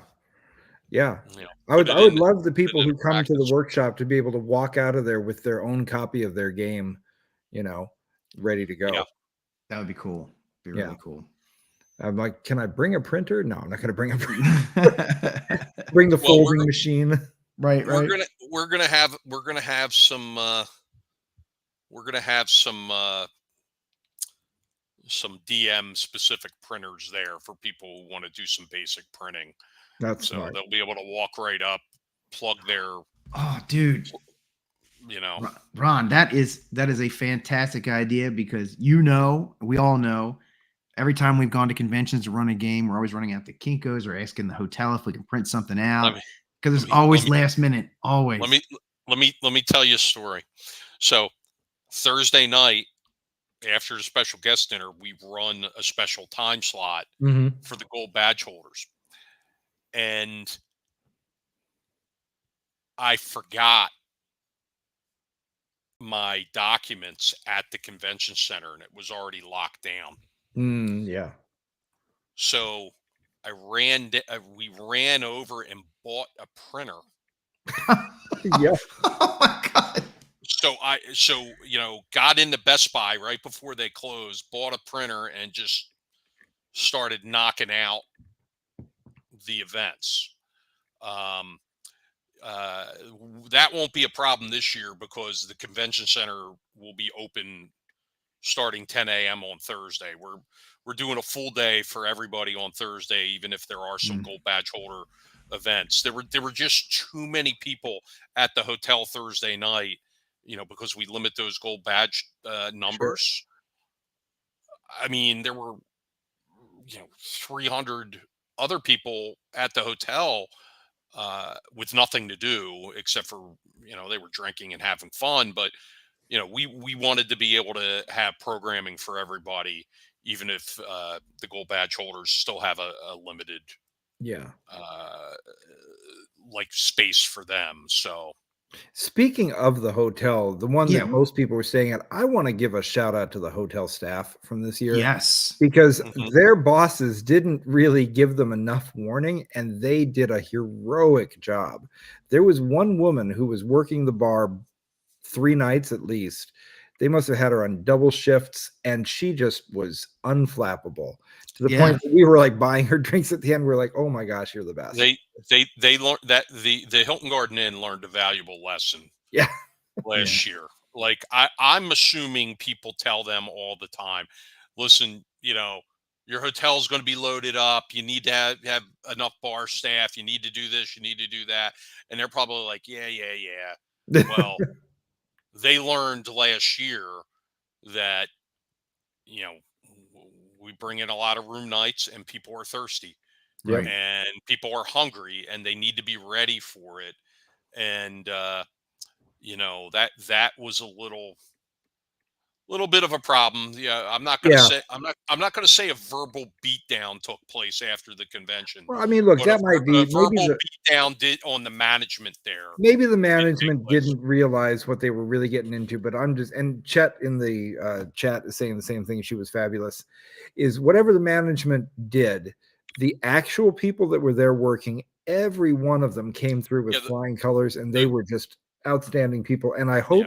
I would love the people who come to the workshop to be able to walk out of there with their own copy of their game, ready to go. Yeah. That would be cool. Really cool. I'm like, can I bring a printer? No, I'm not going to bring a printer. Bring the folding machine. Right. We're gonna have some DM specific printers there for people who want to do some basic printing. That's smart. They'll be able to walk right up, plug their. Oh, dude. Ron, that is a fantastic idea, because we all know, every time we've gone to conventions to run a game, we're always running out to Kinko's or asking the hotel if we can print something out, because it's always last minute. Always. Let me tell you a story. So Thursday night, after the special guest dinner, we run a special time slot for the gold badge holders. And I forgot my documents at the convention center, and it was already locked down. Yeah. So we ran over and bought a printer. Yeah. Oh my God. So got into Best Buy right before they closed, bought a printer, and just started knocking out the events. That won't be a problem this year, because the convention center will be open starting 10 a.m. on Thursday. We're doing a full day for everybody on Thursday, even if there are some gold badge holder events. There were just too many people at the hotel Thursday night, because we limit those gold badge numbers. Sure. I mean, there were 300 other people at the hotel with nothing to do except for they were drinking and having fun. But we wanted to be able to have programming for everybody, even if the gold badge holders still have a limited Yeah. like space for them. So Speaking of the hotel, the one Yeah. that most people were staying at, I want to give a shout out to the hotel staff from this year. Yes. Because Mhm. their bosses didn't really give them enough warning, and they did a heroic job. There was one woman who was working the bar 3 nights at least. They must have had her on double shifts, and she just was unflappable to the point that we were like buying her drinks at the end. We're like, oh my gosh, you're the best. They learned that the Hilton Garden Inn learned a valuable lesson Yeah. last year. Like I'm assuming people tell them all the time, listen, your hotel's going to be loaded up. You need to have enough bar staff. You need to do this. You need to do that. And they're probably like, yeah. Well, they learned last year that, we bring in a lot of room nights and people are thirsty. Yep. And people are hungry and they need to be ready for it. And, that was a little bit of a problem. Yeah, I'm not going to say I'm not going to say a verbal beatdown took place after the convention. Well, I mean, look, but that might be a verbal maybe beatdown did on the management there. maybe the management didn't realize what they were really getting into, but and Chet in the chat is saying the same thing. She was fabulous. Is whatever the management did, the actual people that were there working, every one of them came through with flying colors, and they were just outstanding people. And I hope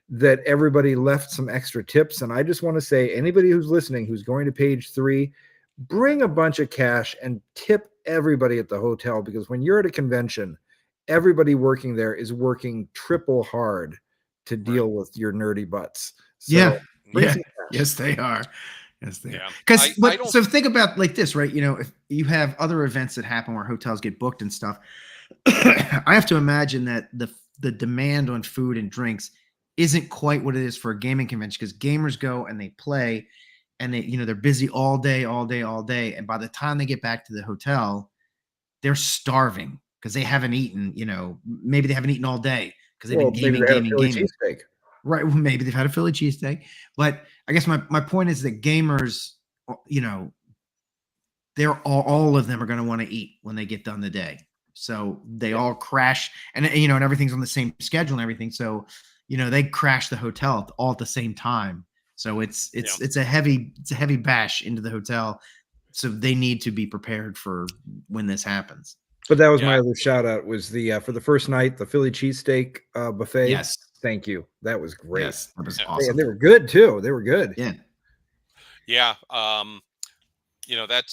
that everybody left some extra tips. And I just want to say, anybody who's listening, who's going to page 3, bring a bunch of cash and tip everybody at the hotel, because when you're at a convention, everybody working there is working triple hard to deal with your nerdy butts. So Yes, they are. Yes, they are. Because so think about like this, right? If you have other events that happen where hotels get booked and stuff, I have to imagine that the demand on food and drinks isn't quite what it is for a gaming convention, because gamers go and they play and they're busy all day. And by the time they get back to the hotel, they're starving because they haven't eaten, maybe they haven't eaten all day because they've been gaming. Right. Well, maybe they've had a Philly cheesesteak. But I guess my point is that gamers, they're all of them are going to want to eat when they get done the day. So they all crash and everything's on the same schedule and everything. So, they crash the hotel all at the same time. So it's a heavy bash into the hotel. So they need to be prepared for when this happens. But that was my other shout out, was the for the first night, the Philly cheesesteak buffet. Yes. Thank you. That was great. Yes, that was awesome. And they were good too. They were good. Yeah. Yeah.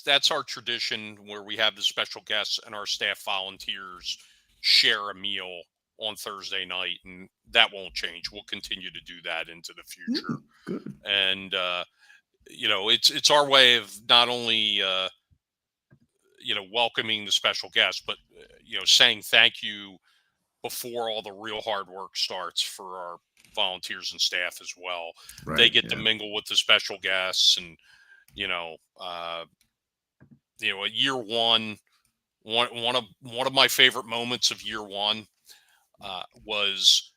That's our tradition, where we have the special guests and our staff volunteers share a meal on Thursday night, and that won't change. We'll continue to do that into the future. Good. And it's our way of not only welcoming the special guests, but saying thank you before all the real hard work starts for our volunteers and staff as well. Right, they get to mingle with the special guests, and at year one of my favorite moments of year one was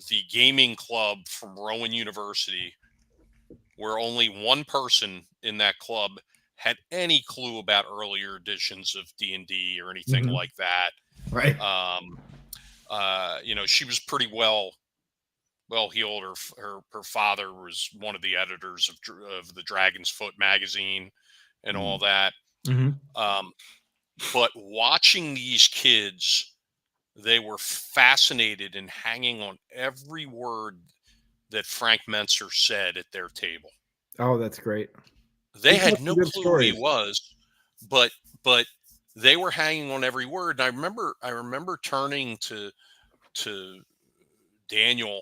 the gaming club from Rowan University, where only one person in that club had any clue about earlier editions of D&D or anything like that. Right. She was pretty well heeled. Her father was one of the editors of the Dragon's Foot magazine and all that. But watching these kids, they were fascinated and hanging on every word that Frank Menser said at their table. Oh, that's great. They had no clue who he was, but they were hanging on every word. And I remember turning to Daniel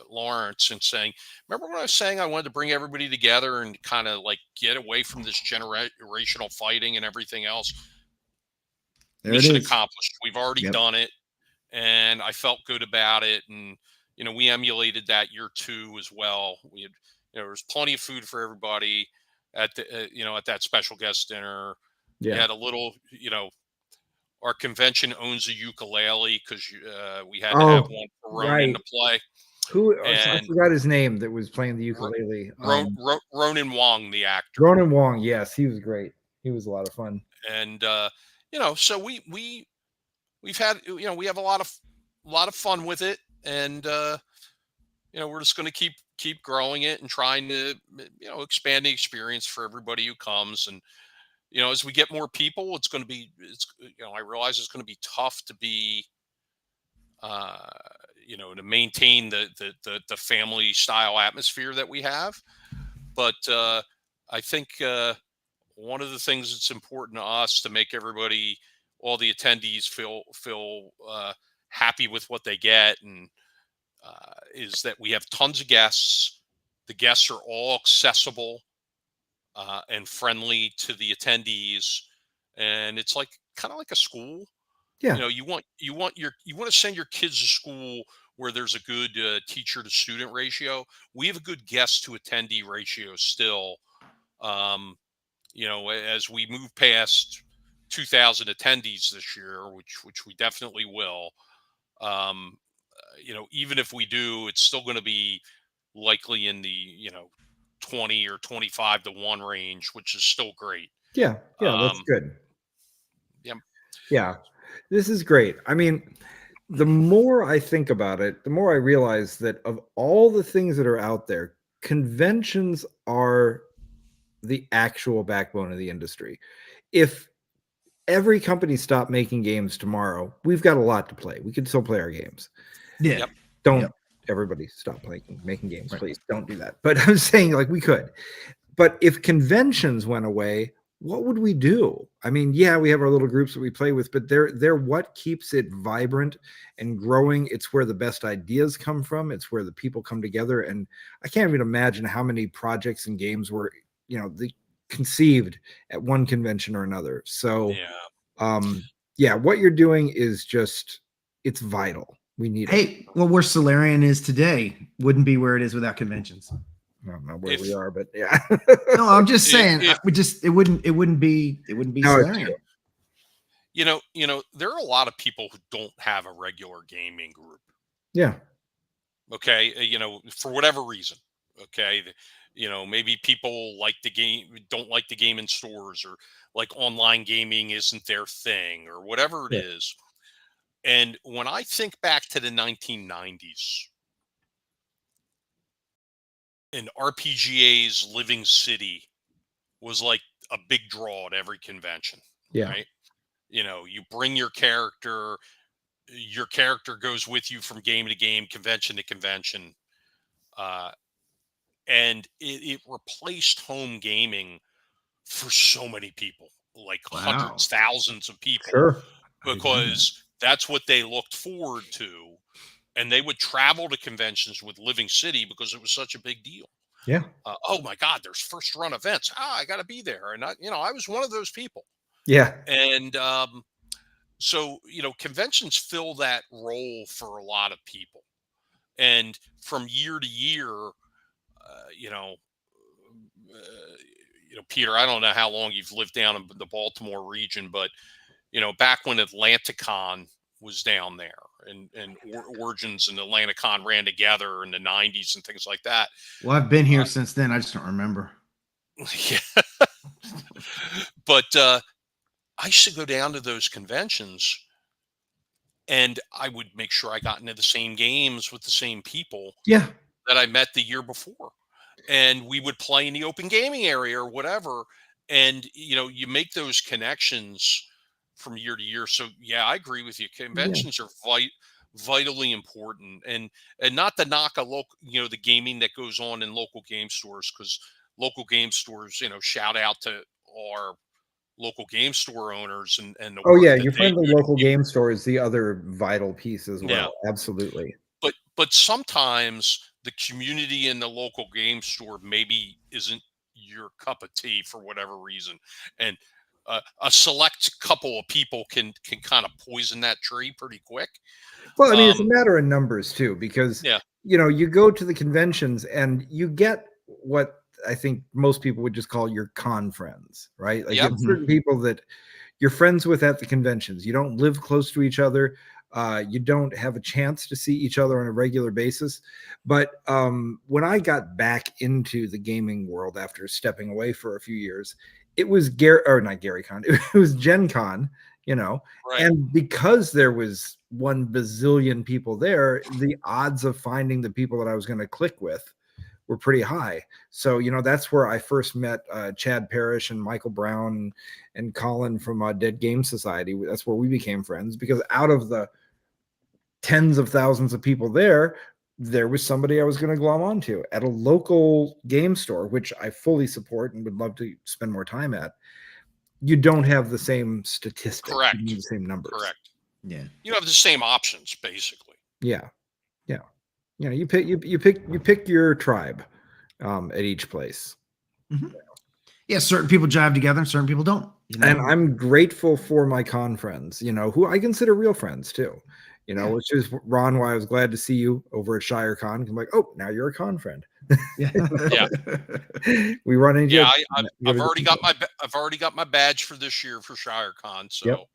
Lawrence and saying, remember when I was saying I wanted to bring everybody together and kind of like get away from this generational fighting and everything else? mission accomplished. We've already Yep. done it, and I felt good about it. And we emulated that year 2 as well. We had, there was plenty of food for everybody at the at that special guest dinner. Yeah. We had a little, our convention owns a ukulele because we had to have one for Ronan to play. I forgot his name that was playing the ukulele. Ronan Wong, the actor. Ronan Wong, yes, he was great. He was a lot of fun. And so we've had we have a lot of fun with it, and we're just going to keep growing it and trying to expand the experience for everybody who comes. And as we get more people, it's I realize it's going to be tough to be to maintain the family style atmosphere that we have. But I think one of the things that's important to us to make everybody, all the attendees feel happy with what they get, and is that we have tons of guests. The guests are all accessible and friendly to the attendees, and it's kind of like a school. Yeah. You want to send your kids to school where there's a good teacher to student ratio. We have a good guest to attendee ratio still. As we move past 2,000 attendees this year, which we definitely will. Even if we do, it's still going to be likely in the 20 or 25 to 1 range, which is still great. Yeah, that's good. Yeah. This is great. I mean, the more I think about it, the more I realize that of all the things that are out there, conventions are the actual backbone of the industry. If every company stopped making games tomorrow, we've got a lot to play. We can still play our games. Yeah. Yep. Don't everybody stop making games, please. Don't do that. But I'm saying we could. But if conventions went away, what would we do? I mean, yeah, we have our little groups that we play with, but they're what keeps it vibrant and growing. It's where the best ideas come from. It's where the people come together. And I can't even imagine how many projects and games were, conceived at one convention or another. So, what you're doing is it's vital. We need it. Well, where Solarian is today wouldn't be where it is without conventions. I don't know where we are, but yeah. No, I'm just saying it wouldn't be Solarian. There are a lot of people who don't have a regular gaming group. Yeah. Okay. For whatever reason. Okay. Maybe people don't like the game in stores, or online gaming isn't their thing, or whatever it is. And when I think back to the 1990s, and RPGA's Living City was like a big draw at every convention. Yeah. Right. You bring your character goes with you from game to game, convention to convention. And it replaced home gaming for so many people, hundreds, thousands of people. Sure. Because that's what they looked forward to. And they would travel to conventions with Living City because it was such a big deal. Yeah. Oh my God, there's first run events. I got to be there. And I was one of those people. Yeah. And so, conventions fill that role for a lot of people. And from year to year, Peter, I don't know how long you've lived down in the Baltimore region, but back when Atlanticon was down there, and Origins and Atlanticon ran together in the 90s and things like that. Well, I've been here since then. I just don't remember. Yeah. But I used to go down to those conventions, and I would make sure I got into the same games with the same people that I met the year before. And we would play in the open gaming area or whatever. And, you make those connections from year to year. So, yeah, I agree with you. Conventions are vitally important. And not to knock the gaming that goes on in local game stores, because local game stores, shout out to our local game store owners and the your friendly local game store is the other vital piece as well. Yeah. Absolutely. But sometimes the community in the local game store maybe isn't your cup of tea for whatever reason. And a select couple of people can kind of poison that tree pretty quick. Well, I mean, it's a matter of numbers too, because you go to the conventions and you get what I think most people would just call your con friends, right? Like certain people that you're friends with at the conventions. You don't live close to each other. You don't have a chance to see each other on a regular basis. But when I got back into the gaming world after stepping away for a few years, it was not Gary Con. It was Gen Con, right. And because there was 1 bazillion people there, the odds of finding the people that I was going to click with were pretty high. So, that's where I first met Chad Parrish and Michael Brown and Colin from Dead Game Society. That's where we became friends, because out of the tens of thousands of people there was somebody I was going to glom onto at a local game store, which I fully support and would love to spend more time at. You don't have the same statistics. Correct. You need the same numbers. Correct. Yeah. You have the same options, basically. Yeah. Yeah. You pick your tribe at each place. Mm-hmm. Yeah, certain people jive together and certain people don't. And I'm grateful for my con friends, who I consider real friends too. Which is Ron, why I was glad to see you over at Shire Con. I'm like, oh, now you're a con friend. Yeah. We run into. Yeah, I've already got my badge for this year for Shire Con. So.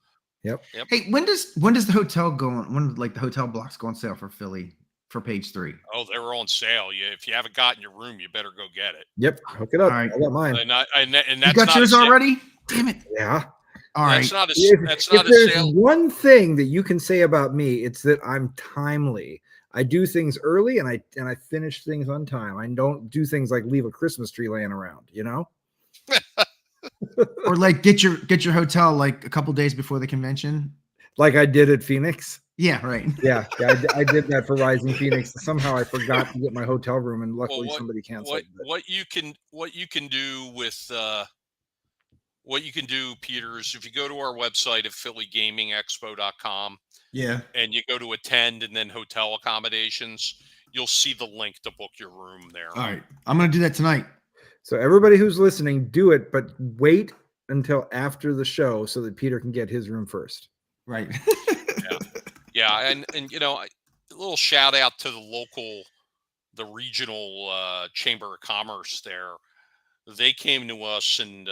Yep. Hey, when does the hotel go on? When the hotel blocks go on sale for Philly for page 3? Oh, they were on sale. Yeah, if you haven't gotten your room, you better go get it. Yep, hook it up. All right. I got mine. And that's you got yours already? Damn it. Yeah. All right. That's not a there's sale. One thing that you can say about me, it's that I'm timely. I do things early and I finish things on time. I don't do things like leave a Christmas tree laying around, Or like get your hotel like a couple days before the convention, like I did at Phoenix. Yeah, right. Yeah, I did that for Rising Phoenix. Somehow I forgot to get my hotel room, and luckily somebody canceled. What you can do with what you can do, Peter, is if you go to our website at phillygamingexpo.com, and you go to attend and then hotel accommodations, you'll see the link to book your room there. All right, I'm gonna do that tonight. So everybody who's listening, do it, but wait until after the show so that Peter can get his room first. Right. Yeah, and a little shout out to the regional Chamber of Commerce there. They came to us and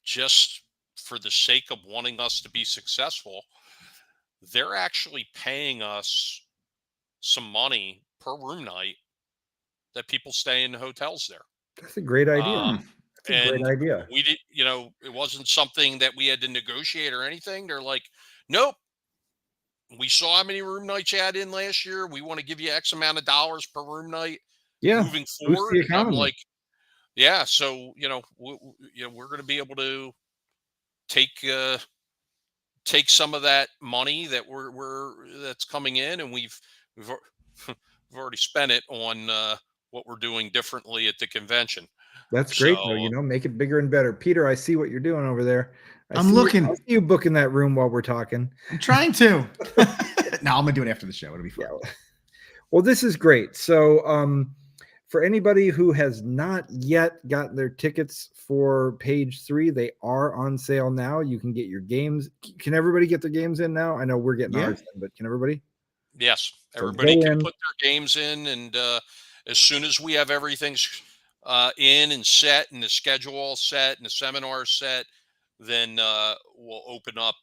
just for the sake of wanting us to be successful, they're actually paying us some money per room night that people stay in hotels there. That's a great idea. That's a great idea. We did, it wasn't something that we had to negotiate or anything. They're like, nope. We saw how many room nights you had in last year. We want to give you X amount of dollars per room night. Yeah. Moving forward. And I'm like, yeah. So, we're going to be able to take some of that money that that's coming in, and we've already spent it on what we're doing differently at the convention. That's great, though. Make it bigger and better. Peter, I see what you're doing over there. I see you booking that room while we're talking. I'm trying to. No, I'm gonna do it after the show. It'll be fun. Yeah. Well, this is great. So, for anybody who has not yet gotten their tickets for page 3, they are on sale now. You can get your games. Can everybody get their games in now? I know we're getting ours in, but can everybody? Yes, everybody can put their games in, and as soon as we have everything in and set, and the schedule all set, and the seminar set, then we'll open up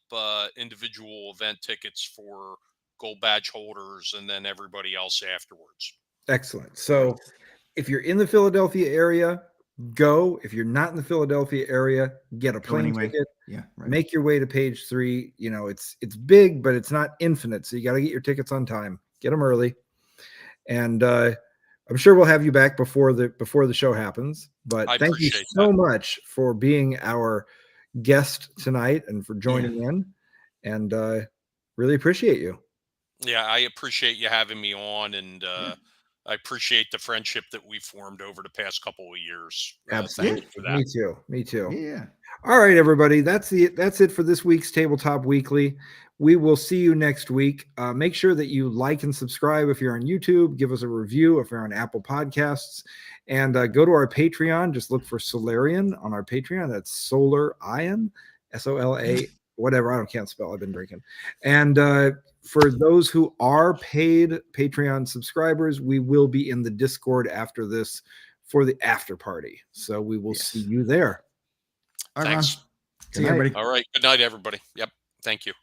individual event tickets for gold badge holders, and then everybody else afterwards. Excellent. So, if you're in the Philadelphia area, go. If you're not in the Philadelphia area, get a plane ticket. Yeah, right. Make your way to page 3. It's big, but it's not infinite. So you got to get your tickets on time. Get them early, and I'm sure we'll have you back before the show happens. But thank you so much for being our guest tonight and for joining in, and really appreciate you. Yeah, I appreciate you having me on, and I appreciate the friendship that we formed over the past couple of years. Absolutely. Me too. Yeah. All right, everybody. That's it for this week's Tabletop Weekly. We will see you next week. Make sure that you like and subscribe if you're on YouTube. Give us a review if you're on Apple Podcasts. And go to our Patreon. Just look for Solarian on our Patreon. That's Solarian, SOLA, whatever. I can't spell. I've been drinking. And for those who are paid Patreon subscribers, we will be in the Discord after this for the after party. So we will see you there. All right, Thanks. Ron. See you, everybody. All right. Good night, everybody. Yep. Thank you.